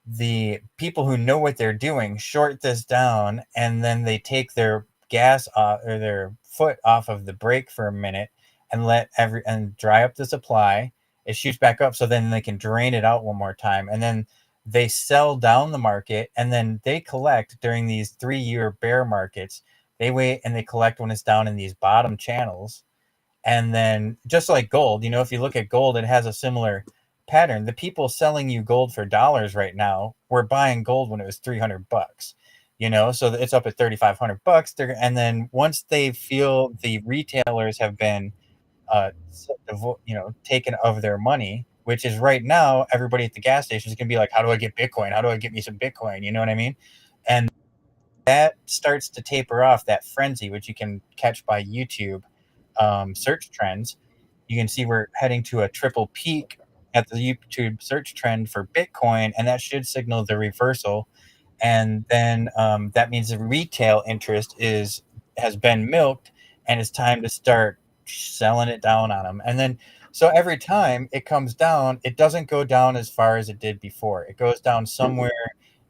Speaker 3: the people who know what they're doing short this down, and then they take their gas off or their foot off of the brake for a minute and and dry up the supply. It shoots back up, so then they can drain it out one more time, and then they sell down the market, and then they collect during these 3-year bear markets. They wait and they collect when it's down in these bottom channels. And then just like gold, if you look at gold, it has a similar pattern. The people selling you gold for dollars right now were buying gold when it was $300, so it's up at $3,500. And then once they feel the retailers have been, taken of their money, which is right now, everybody at the gas station is going to be like, how do I get Bitcoin? How do I get me some Bitcoin? You know what I mean? And that starts to taper off that frenzy, which you can catch by YouTube search trends. You can see we're heading to a triple peak at the YouTube search trend for Bitcoin, and that should signal the reversal. And then that means the retail interest has been milked, and it's time to start selling it down on them. And then so every time it comes down, it doesn't go down as far as it did before. It goes down somewhere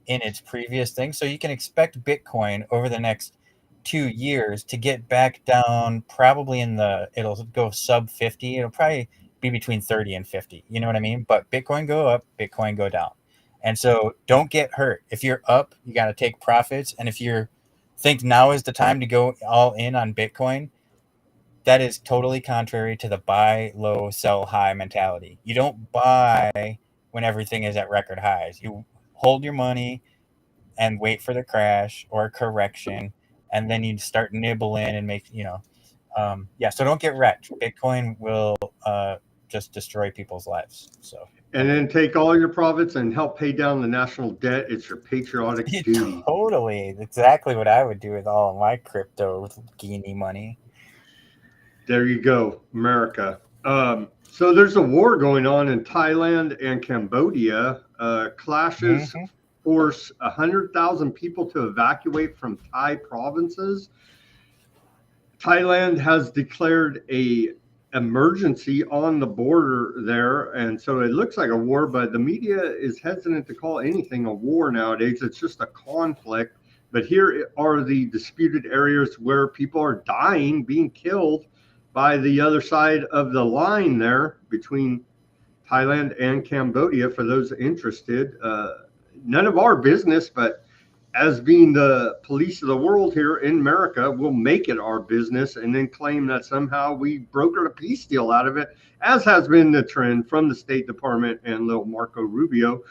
Speaker 3: in its previous thing. So you can expect Bitcoin over the next 2 years to get back down probably it'll go sub 50. It'll probably be between 30 and 50. You know what I mean? But Bitcoin go up, Bitcoin go down. And so don't get hurt. If you're up, you got to take profits. And if you think now is the time to go all in on Bitcoin, that is totally contrary to the buy low, sell high mentality. You don't buy when everything is at record highs. You hold your money and wait for the crash or correction, and then you start nibbling and make, so don't get wrecked. Bitcoin will just destroy people's lives. So.
Speaker 2: And then take all your profits and help pay down the national debt. It's your patriotic duty.
Speaker 3: Totally. Exactly what I would do with all of my crypto guinea money.
Speaker 2: There you go, America. So there's a war going on in Thailand and Cambodia. Clashes force 100,000 people to evacuate from Thai provinces. Thailand has declared a emergency on the border there, and so it looks like a war, but the media is hesitant to call anything a war nowadays. It's just a conflict. But here are the disputed areas where people are dying, being killed by the other side of the line there between Thailand and Cambodia. For those interested, none of our business, but as being the police of the world here in America, we'll make it our business and then claim that somehow we brokered a peace deal out of it, as has been the trend from the State Department and little Marco Rubio.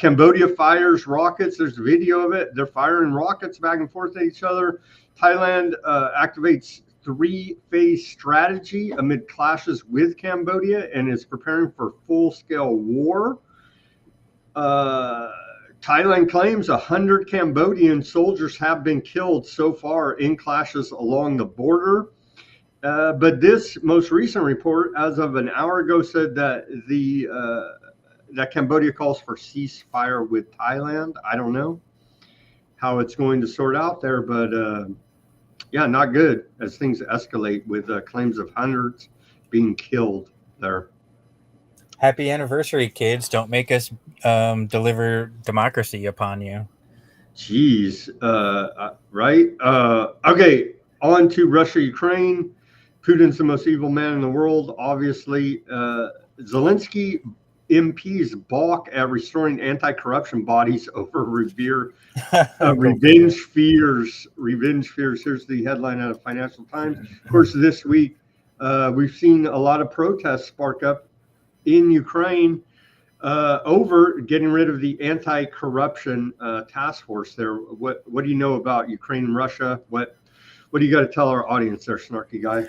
Speaker 2: Cambodia fires rockets. There's video of it. They're firing rockets back and forth at each other. Thailand activates 3-phase strategy amid clashes with Cambodia and is preparing for full-scale war. Thailand claims 100 Cambodian soldiers have been killed so far in clashes along the border. But this most recent report, as of an hour ago, said that that Cambodia calls for ceasefire with Thailand. I don't know how it's going to sort out there, but yeah, not good as things escalate with claims of hundreds being killed there.
Speaker 3: Happy anniversary, kids. Don't make us deliver democracy upon you.
Speaker 2: Jeez. Right. Okay. On to Russia, Ukraine. Putin's the most evil man in the world, obviously. Zelensky MPs balk at restoring anti-corruption bodies over revenge fears. Revenge fears. Here's the headline out of Financial Times. Of course, this week, we've seen a lot of protests spark up in Ukraine over getting rid of the anti-corruption task force there. What do you know about Ukraine and Russia? What do you got to tell our audience there, snarky guy?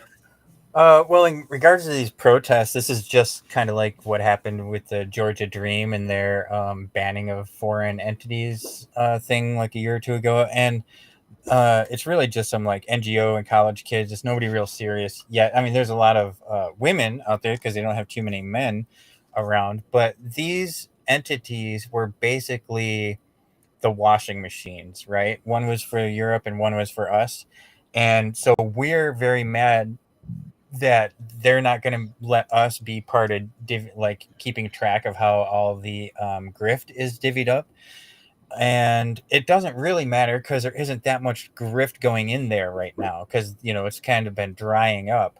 Speaker 3: Well, in regards to these protests, this is just kind of like what happened with the Georgia Dream and their banning of foreign entities thing like a year or two ago. And it's really just some like NGO and college kids. It's nobody real serious yet. I mean, there's a lot of women out there because they don't have too many men around. But these entities were basically the washing machines, right? One was for Europe and one was for us. And so we're very mad that they're not going to let us be part of like keeping track of how all the grift is divvied up. And it doesn't really matter because there isn't that much grift going in there right now because it's kind of been drying up.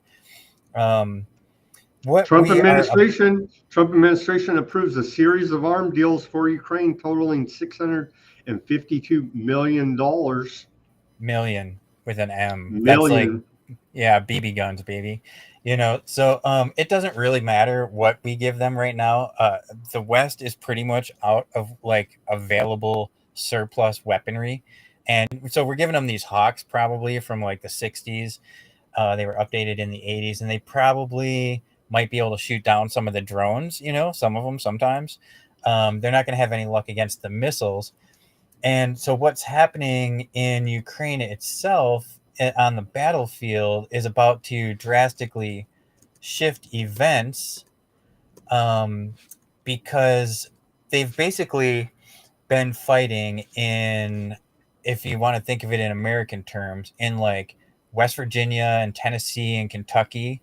Speaker 3: What
Speaker 2: Trump
Speaker 3: we are
Speaker 2: administration approves a series of arm deals for Ukraine totaling $652 million.
Speaker 3: million with an M. That's like, yeah, BB guns, baby. So it doesn't really matter what we give them right now. The West is pretty much out of like available surplus weaponry. And so we're giving them these Hawks probably from like the 60s. They were updated in the 80s, and they probably might be able to shoot down some of the drones, some of them sometimes. They're not going to have any luck against the missiles. And so what's happening in Ukraine itself on the battlefield is about to drastically shift events, because they've basically been fighting in, if you want to think of it in American terms, in like West Virginia and Tennessee and Kentucky,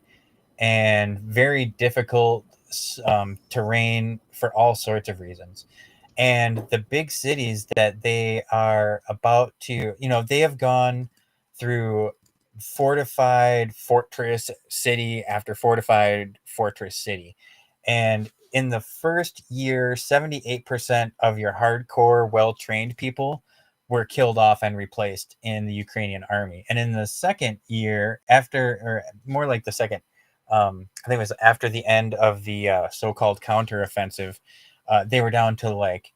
Speaker 3: and very difficult terrain for all sorts of reasons. And the big cities that they are about to, they have gone through fortified fortress city after fortified fortress city. And in the first year, 78% of your hardcore, well-trained people were killed off and replaced in the Ukrainian army. And in the second year, after, or more like the second, I think it was after the end of the so-called counteroffensive, they were down to like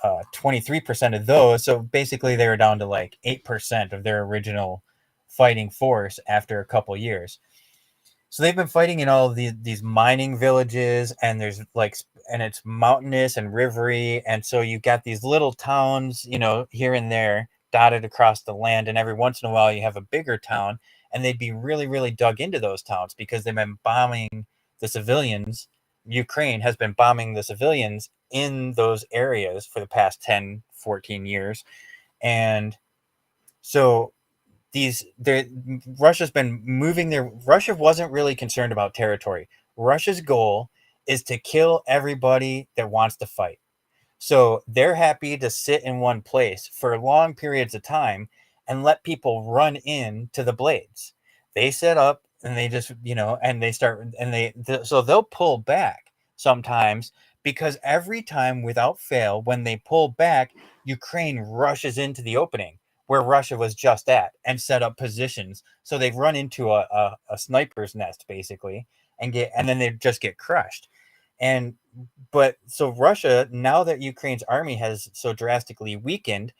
Speaker 3: 23% of those. So basically, they were down to like 8% of their original fighting force after a couple years. So they've been fighting in all of these mining villages, and there's like, and it's mountainous and rivery, and so you got these little towns, here and there dotted across the land, and every once in a while you have a bigger town, and they'd be really, really dug into those towns because they've been bombing the civilians. Ukraine has been bombing the civilians in those areas for the past 10, 14 years. And so Russia's been moving Russia wasn't really concerned about territory. Russia's goal is to kill everybody that wants to fight. So they're happy to sit in one place for long periods of time and let people run into the blades. They set up and they just, and they start, and so they'll pull back sometimes, because every time without fail, when they pull back, Ukraine rushes into the opening where Russia was just at and set up positions. So they run into a sniper's nest basically and then they just get crushed. But so Russia, now that Ukraine's army has so drastically weakened,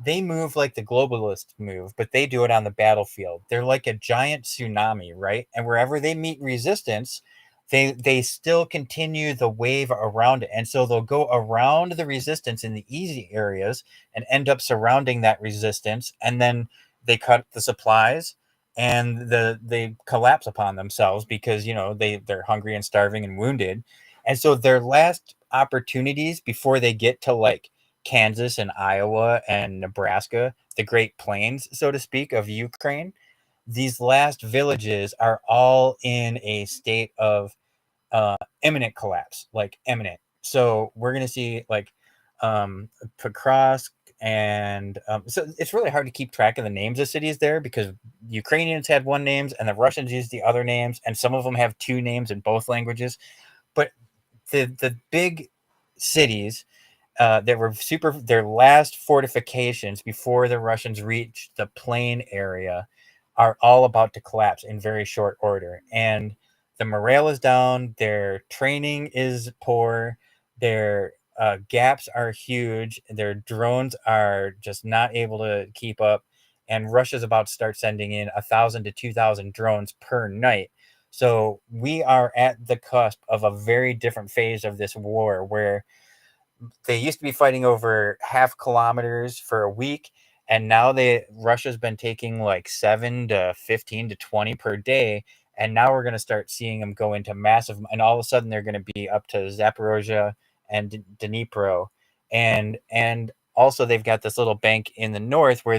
Speaker 3: they move like the globalists move, but they do it on the battlefield. They're like a giant tsunami, right? And wherever they meet resistance, they still continue the wave around it. And so they'll go around the resistance in the easy areas and end up surrounding that resistance. And then they cut the supplies and they collapse upon themselves because, they're hungry and starving and wounded. And so their last opportunities before they get to like Kansas and Iowa and Nebraska, the Great Plains, so to speak, of Ukraine, these last villages are all in a state of imminent collapse, like imminent. So we're going to see like Pokrovsk, and so it's really hard to keep track of the names of cities there because Ukrainians had one names and the Russians used the other names, and some of them have two names in both languages. But the big cities that were their last fortifications before the Russians reached the plain area are all about to collapse in very short order. And the morale is down, their training is poor, their gaps are huge, their drones are just not able to keep up. And Russia's about to start sending in 1,000 to 2,000 drones per night. So we are at the cusp of a very different phase of this war where they used to be fighting over half kilometers for a week, and now Russia's been taking like 7 to 15 to 20 per day, and now we're going to start seeing them go into massive, and all of a sudden they're going to be up to Zaporozhye and Dnipro, and also they've got this little bank in the north where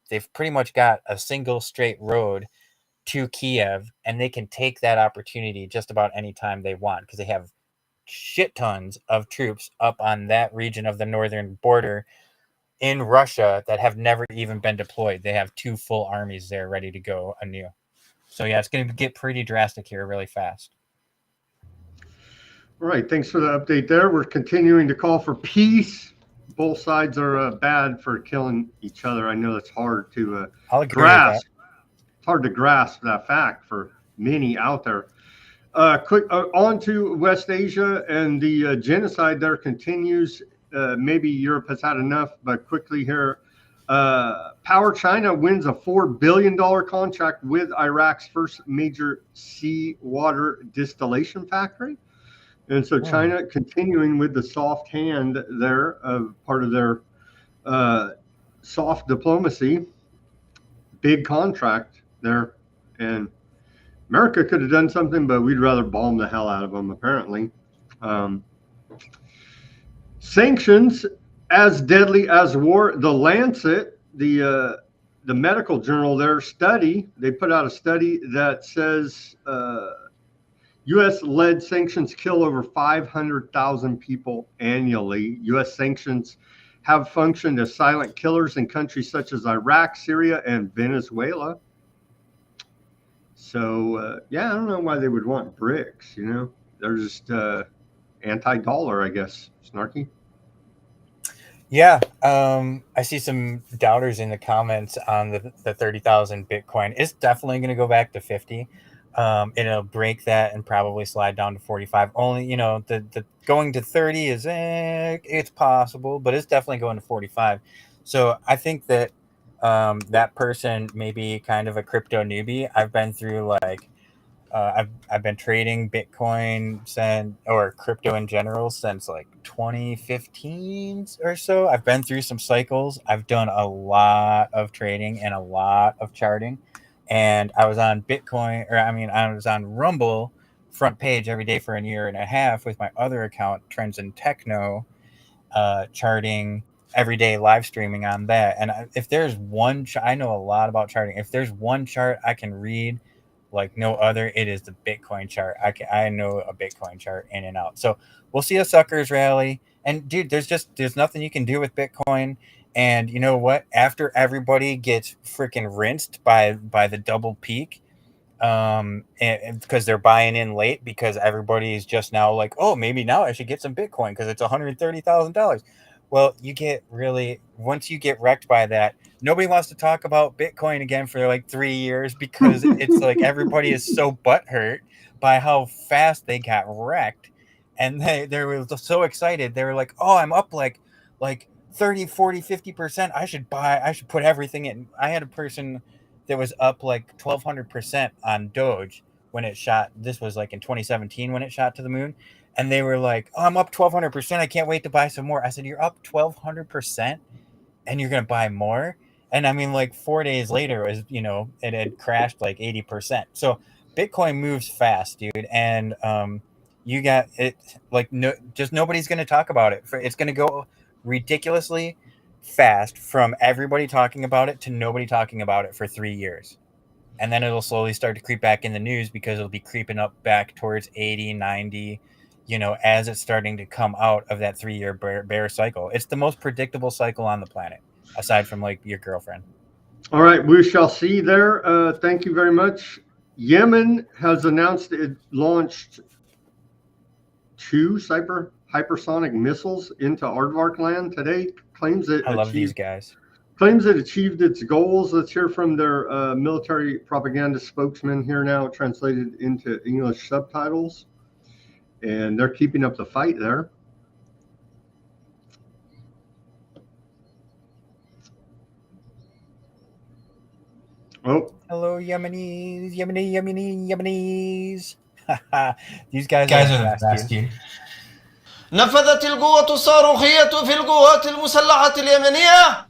Speaker 3: they've pretty much got a single straight road to Kiev, and they can take that opportunity just about any time they want because they have shit tons of troops up on that region of the northern border in Russia that have never even been deployed. They have 2 full armies there ready to go anew. So yeah, it's going to get pretty drastic here really fast.
Speaker 2: All right, thanks for the update there. We're continuing to call for peace. Both sides are bad for killing each other. I know that's hard to grasp. It's hard to grasp that fact for many out there. Quick on to West Asia, and the genocide there continues. Maybe Europe has had enough, but quickly here, Power China wins a $4 billion contract with Iraq's first major seawater distillation factory. And so China continuing with the soft hand there of part of their soft diplomacy, big contract there. And America could have done something, but we'd rather bomb the hell out of them, apparently. Sanctions as deadly as war. The Lancet, the medical journal, they put out a study that says U.S.-led sanctions kill over 500,000 people annually. U.S. sanctions have functioned as silent killers in countries such as Iraq, Syria, and Venezuela. So, yeah, I don't know why they would want BRICS, you know? They're just anti-dollar, I guess. Snarky.
Speaker 3: Yeah, I see some doubters in the comments on the 30,000 Bitcoin. It's definitely going to go back to 50. It'll break that and probably slide down to 45. Only, you know, the going to 30 is it's possible, but it's definitely going to 45. So I think that that person may be kind of a crypto newbie. I've been through like I've been trading Bitcoin or crypto in general since like 2015 or so. I've been through some cycles. I've done a lot of trading and a lot of charting. And I was on I was on Rumble front page every day for a year and a half with my other account, Trends in Techno, charting every day, live streaming on that. And if there's one, I know a lot about charting. If there's one chart I can read like no other, it is the Bitcoin chart. I know a Bitcoin chart in and out. So we'll see a suckers rally. And dude, there's nothing you can do with Bitcoin. And you know what? After everybody gets freaking rinsed by the double peak, and because they're buying in late, because everybody's just now like, oh, maybe now I should get some Bitcoin because it's $130,000. Well, once you get wrecked by that, nobody wants to talk about Bitcoin again for like 3 years because it's like everybody is so butthurt by how fast they got wrecked. And they were so excited. They were like, oh, I'm up like 30, 40, 50%. I should put everything in. I had a person that was up like 1,200% on Doge when it shot. This was like in 2017 when it shot to the moon. And they were like, oh, I'm up 1,200%. I can't wait to buy some more. I said, you're up 1,200% and you're going to buy more? And I mean, like 4 days later, it had crashed like 80%. So Bitcoin moves fast, dude. And you got it like just nobody's going to talk about it. It's going to go ridiculously fast from everybody talking about it to nobody talking about it for 3 years. And then it'll slowly start to creep back in the news because it'll be creeping up back towards 80, 90, as it's starting to come out of that 3-year bear cycle. It's the most predictable cycle on the planet, aside from like your girlfriend.
Speaker 2: All right, we shall see there. Thank you very much. Yemen has announced it launched 2 hypersonic missiles into aardvark land today.
Speaker 3: I love these guys.
Speaker 2: Claims it achieved its goals. Let's hear from their military propaganda spokesman here now, translated into English subtitles. And they're keeping up the fight there. Oh.
Speaker 3: Hello, Yemenis. These guys are the best, dude.
Speaker 13: نفذت القوة الصاروخية في القوات المسلحة اليمنية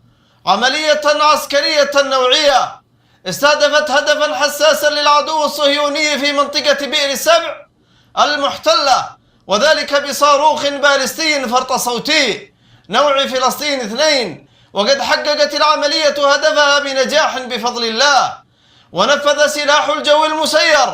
Speaker 13: عملية عسكرية نوعية استهدفت هدفا حساسا للعدو الصهيوني في منطقة بئر سبع المحتلة، وذلك بصاروخ باليستي فرط صوتي نوع فلسطين 2، وقد حققت العملية هدفها بنجاح بفضل الله. ونفذ سلاح الجو المسير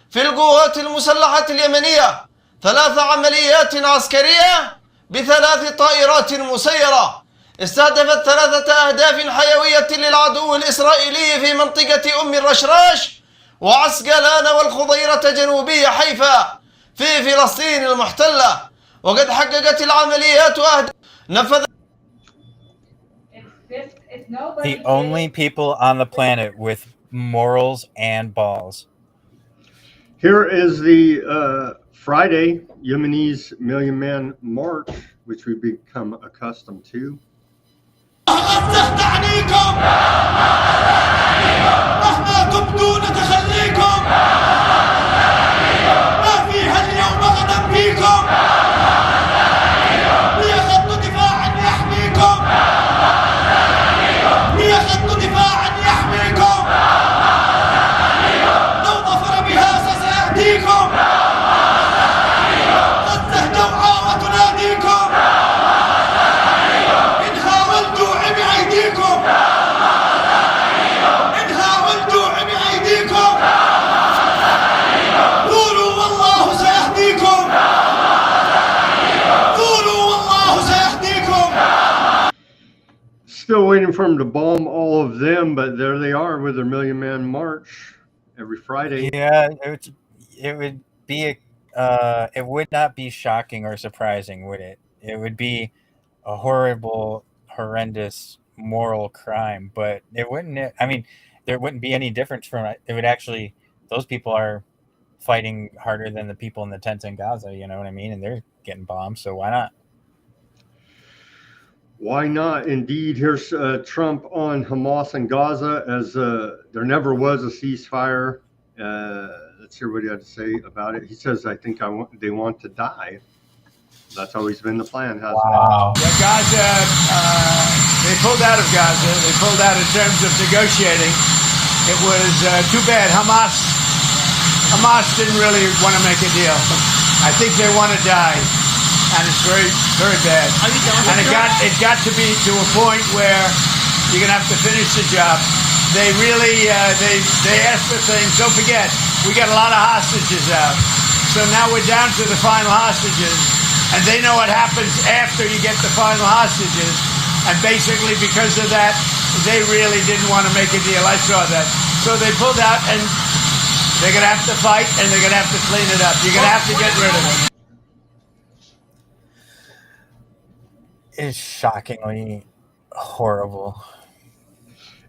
Speaker 13: في القوات المسلحة اليمنية 3 عمليات عسكرية ب3 طائرات مسيرة استهدفت 3 أهداف حيوية للعدو الإسرائيلي في منطقة أم الرشراش وعسقلان والخضيرة جنوبي حيفا في فلسطين المحتلة. وقد حققت العمليات أهداف نفذ.
Speaker 3: The only people on the planet with morals and balls.
Speaker 2: Here is the Friday Yemenis Million Man March, which we've become accustomed to.
Speaker 5: مهما تبدون تخليكم ما فيها اليوم غدا فيكم هي خط دفاع يحميكم هي خط دفاع يحميكم لو ظفر بها سيأتيكم قد تهدوا وتناديكم إنها والجوع بأيديكم قولوا والله سيهديكم قولوا والله سيهديكم.
Speaker 2: Still waiting for them to bomb all of them, but there they are with their Million Man March every Friday.
Speaker 3: Yeah, it would be it would not be shocking or surprising, would it? It would be a horrible, horrendous moral crime, but it wouldn't. I mean, there wouldn't be any difference from it. It would actually. Those people are fighting harder than the people in the tents in Gaza. You know what I mean? And they're getting bombed, so why not?
Speaker 2: Why not? Indeed, here's Trump on Hamas and Gaza as there never was a ceasefire. Let's hear what he had to say about it. He says, "I think they want to die." That's always been the plan, hasn't it?
Speaker 4: Yeah, Gaza, they pulled out of Gaza. They pulled out in terms of negotiating. It was too bad. Hamas didn't really want to make a deal. I think they want to die, and it's very, very bad. And it got to be to a point where you're gonna have to finish the job. They really they asked for things. Don't forget, we got a lot of hostages out. So now we're down to the final hostages, and they know what happens after you get the final hostages. And basically, because of that, they really didn't want to make a deal. I saw that. So they pulled out, and they're going to have to fight, and they're going to have to clean it up. You're going to have to get rid of it.
Speaker 3: It's shockingly horrible.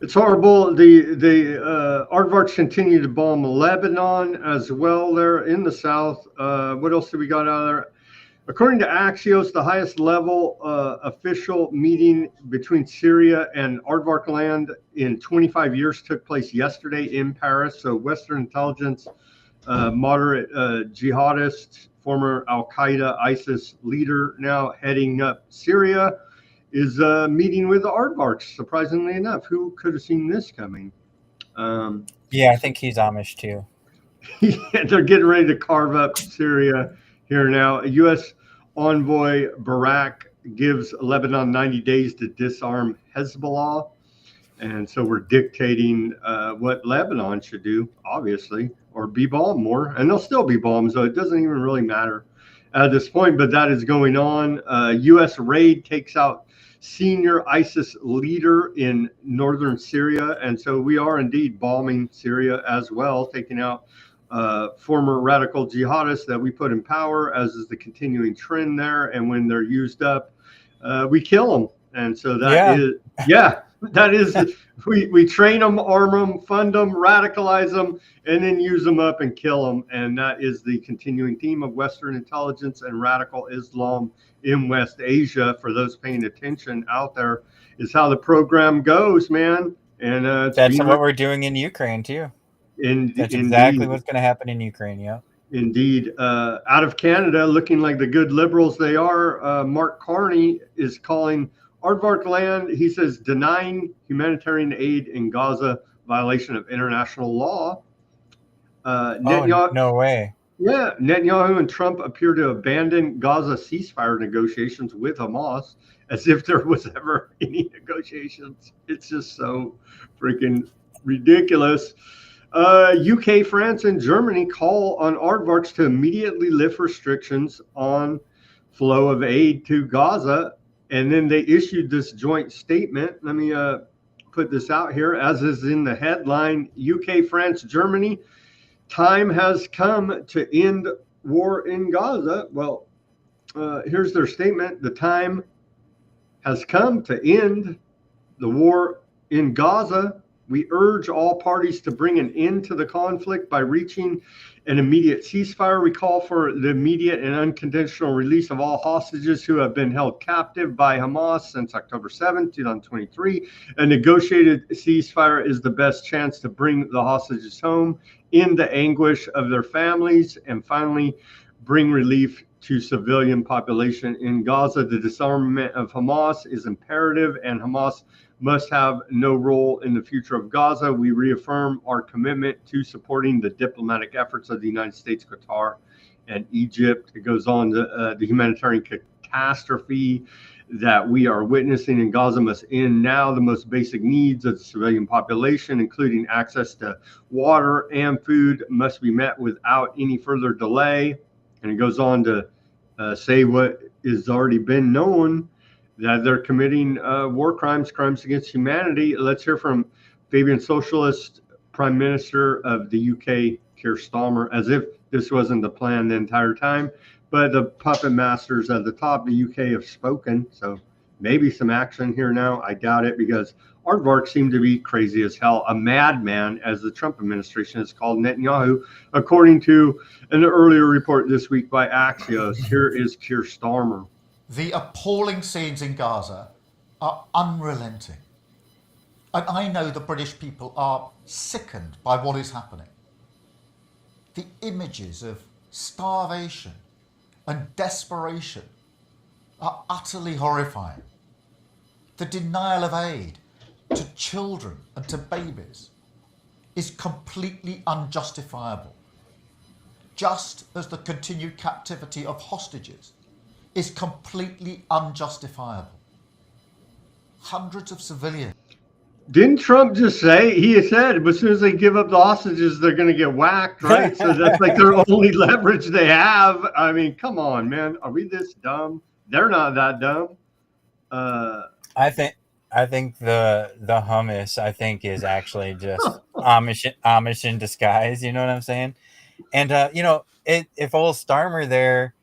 Speaker 2: It's horrible. The aardvarks continue to bomb Lebanon as well there in the south. What else do we got out of there? According to Axios, the highest level official meeting between Syria and Aardvark land in 25 years took place yesterday in Paris. So Western intelligence, moderate jihadist, former Al-Qaeda, ISIS leader now heading up Syria, is meeting with the Aardvarks, surprisingly enough. Who could have seen this coming?
Speaker 3: Yeah, I think he's Amish too.
Speaker 2: They're getting ready to carve up Syria here now. U.S. envoy Barak gives Lebanon 90 days to disarm Hezbollah. And so we're dictating what Lebanon should do, obviously, or be bombed more. And they'll still be bombed, so it doesn't even really matter at this point. But that is going on. U.S. raid takes out senior ISIS leader in northern Syria. And so we are indeed bombing Syria as well, taking out former radical jihadists that we put in power, as is the continuing trend there. And when they're used up, we kill them. And so that is, we train them, arm them, fund them, radicalize them, and then use them up and kill them. And that is the continuing theme of Western intelligence and radical Islam in West Asia. For those paying attention out there, is how the program goes, man. And
Speaker 3: that's what we're doing in Ukraine too. That's exactly what's going to happen in Ukraine. Yeah.
Speaker 2: Indeed. Out of Canada, looking like the good liberals they are, Mark Carney is calling Aardvark land, he says, denying humanitarian aid in Gaza, violation of international law. Netanyahu,
Speaker 3: no way.
Speaker 2: Yeah, Netanyahu and Trump appear to abandon Gaza ceasefire negotiations with Hamas as if there was ever any negotiations. It's just so freaking ridiculous. UK, France, and Germany call on aardvarks to immediately lift restrictions on flow of aid to Gaza. And then they issued this joint statement. Let me put this out here, as is in the headline: UK, France, Germany, time has come to end war in Gaza. Well, here's their statement. The time has come to end the war in Gaza. We urge all parties to bring an end to the conflict by reaching an immediate ceasefire. We call for the immediate and unconditional release of all hostages who have been held captive by Hamas since October 7, 2023. A negotiated ceasefire is the best chance to bring the hostages home in the anguish of their families, and finally bring relief to civilian population in Gaza. The disarmament of Hamas is imperative, and Hamas must have no role in the future of Gaza. We reaffirm our commitment to supporting the diplomatic efforts of the United States, Qatar, and Egypt. It goes on to the humanitarian catastrophe that we are witnessing in Gaza must end now. The most basic needs of the civilian population, including access to water and food, must be met without any further delay. And it goes on to say what has already been known, that they're committing war crimes, crimes against humanity. Let's hear from Fabian Socialist Prime Minister of the UK, Keir Starmer, as if this wasn't the plan the entire time. But the puppet masters at the top of the UK have spoken, so maybe some action here now. I doubt it, because aardvarks seem to be crazy as hell, a madman, as the Trump administration has called Netanyahu, according to an earlier report this week by Axios. Here is Keir Starmer.
Speaker 14: The appalling scenes in Gaza are unrelenting. And I know the British people are sickened by what is happening. The images of starvation and desperation are utterly horrifying. The denial of aid to children and to babies is completely unjustifiable, just as the continued captivity of hostages is completely unjustifiable. Hundreds of civilians.
Speaker 2: Didn't Trump just say, he said, as soon as they give up the hostages, they're going to get whacked, right? So that's like their only leverage they have. I mean, come on, man. Are we this dumb? They're not that dumb.
Speaker 3: I think the hummus, I think, is actually just Amish in disguise. You know what I'm saying? And if old Starmer there,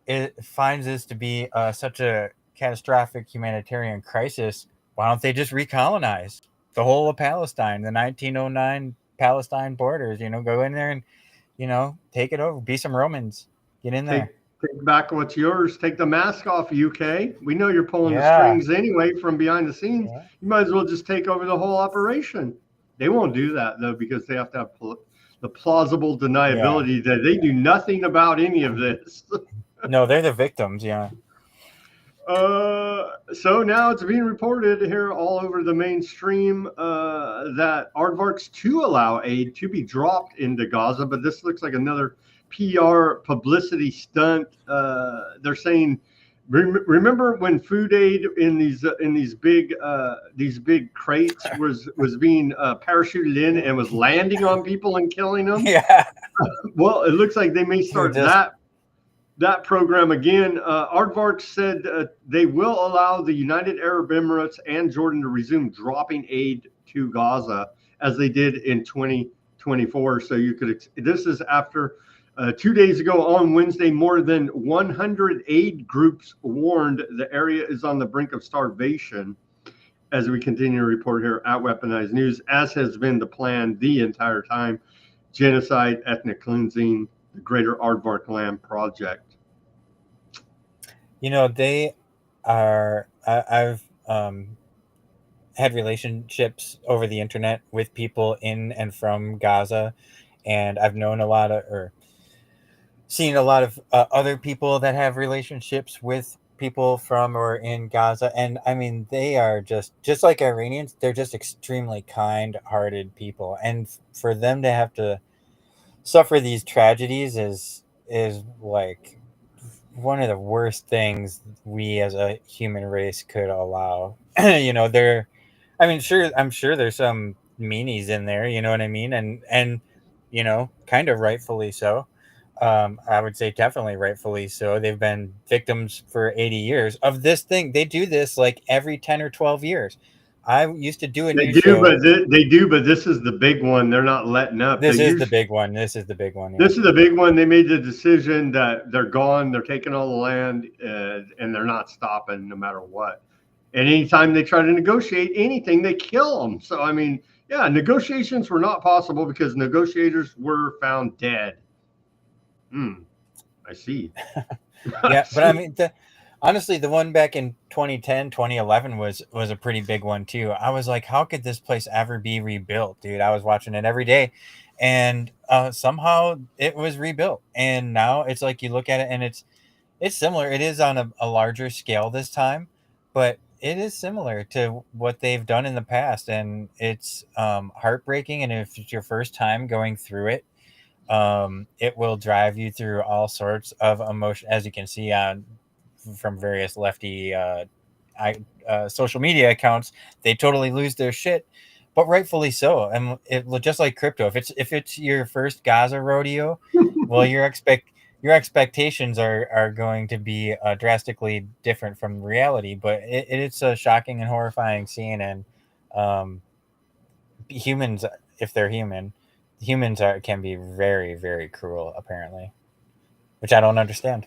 Speaker 3: it finds this to be such a catastrophic humanitarian crisis, why don't they just recolonize the whole of Palestine, the 1909 Palestine borders? Go in there and take it over, be some Romans, get in there.
Speaker 2: Take back what's yours. Take the mask off, UK. We know you're pulling the strings anyway from behind the scenes. Yeah. You might as well just take over the whole operation. They won't do that, though, because they have to have the plausible deniability that they do nothing about any of this.
Speaker 3: No, they're the victims, yeah.
Speaker 2: So now it's being reported here all over the mainstream that aardvarks to allow aid to be dropped into Gaza, but this looks like another PR publicity stunt. They're saying, remember when food aid in these big crates was being parachuted in and was landing on people and killing them?
Speaker 3: Yeah.
Speaker 2: Well, it looks like they may start that program again. Aardvarks said they will allow the United Arab Emirates and Jordan to resume dropping aid to Gaza as they did in 2024. So you could. This is after 2 days ago on Wednesday, more than 100 aid groups warned the area is on the brink of starvation. As we continue to report here at Weaponized News, as has been the plan the entire time: genocide, ethnic cleansing, the Greater Aardvark Land Project.
Speaker 3: They are. I've had relationships over the internet with people in and from Gaza, and I've known seen a lot of other people that have relationships with people from or in Gaza. And I mean, they are just like Iranians. They're just extremely kind-hearted people. And for them to have to suffer these tragedies is like one of the worst things we as a human race could allow. I'm sure there's some meanies in there, you know what I mean? And you know, kind of rightfully so. I would say definitely rightfully so. They've been victims for 80 years of this thing. They do this like every 10 or 12 years. I used to do a
Speaker 2: They
Speaker 3: news
Speaker 2: do,
Speaker 3: show.
Speaker 2: but they do, but this is the big one. They're not letting up.
Speaker 3: This is the big one. This is the big one. Yeah.
Speaker 2: This is the big one. They made the decision that they're gone. They're taking all the land, and they're not stopping no matter what. And anytime they try to negotiate anything, they kill them. So, I mean, yeah, negotiations were not possible because negotiators were found dead. I see.
Speaker 3: Yeah, but I mean, honestly, the one back in 2010, 2011 was a pretty big one too. I was like, how could this place ever be rebuilt, dude? I was watching it every day, and somehow it was rebuilt. And now it's like you look at it, and it's similar. It is on a larger scale this time, but it is similar to what they've done in the past, and it's heartbreaking. And if it's your first time going through it, it will drive you through all sorts of emotion, as you can see on from various lefty social media accounts. They totally lose their shit, but rightfully so. And just like crypto, if it's your first Gaza rodeo, well, your expectations are going to be drastically different from reality. But it's a shocking and horrifying scene, and humans, if they're humans can be very, very cruel, apparently, which I don't understand.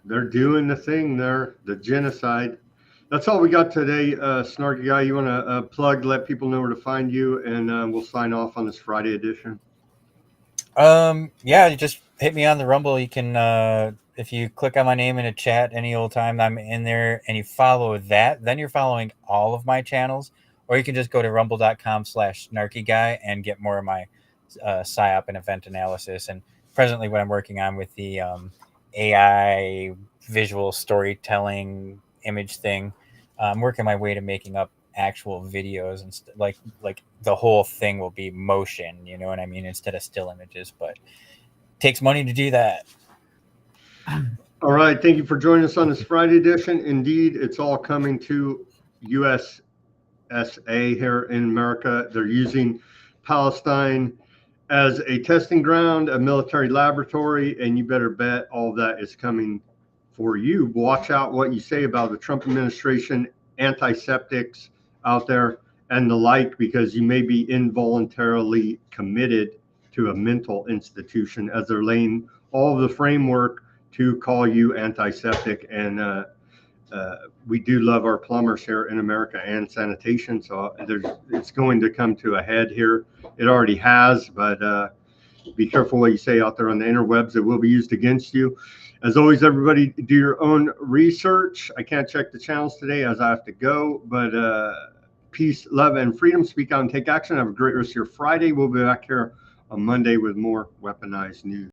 Speaker 2: They're doing the thing there, the genocide. That's all we got today. Snarky Guy, you want to plug, let people know where to find you, and we'll sign off on this Friday edition.
Speaker 3: Yeah, you just hit me on the Rumble. You can, if you click on my name in a chat any old time I'm in there and you follow that, then you're following all of my channels. Or you can just go to rumble.com/snarkyguy and get more of my PSYOP and event analysis. And presently what I'm working on with the AI visual storytelling image thing, I'm working my way to making up actual videos, and like the whole thing will be motion, you know what I mean, instead of still images. But it takes money to do that.
Speaker 2: All right. Thank you for joining us on this Friday edition. Indeed, it's all coming to USA here in America. They're using Palestine as a testing ground, a military laboratory, and you better bet all of that is coming for you. Watch out what you say about the Trump administration, antiseptics out there and the like, because you may be involuntarily committed to a mental institution as they're laying all of the framework to call you antiseptic. And we do love our plumbers here in America and sanitation. So it's going to come to a head here. It already has, but be careful what you say out there on the interwebs. It will be used against you. As always, everybody do your own research. I can't check the channels today as I have to go, but peace, love, and freedom. Speak out and take action. Have a great rest of your Friday. We'll be back here on Monday with more weaponized news.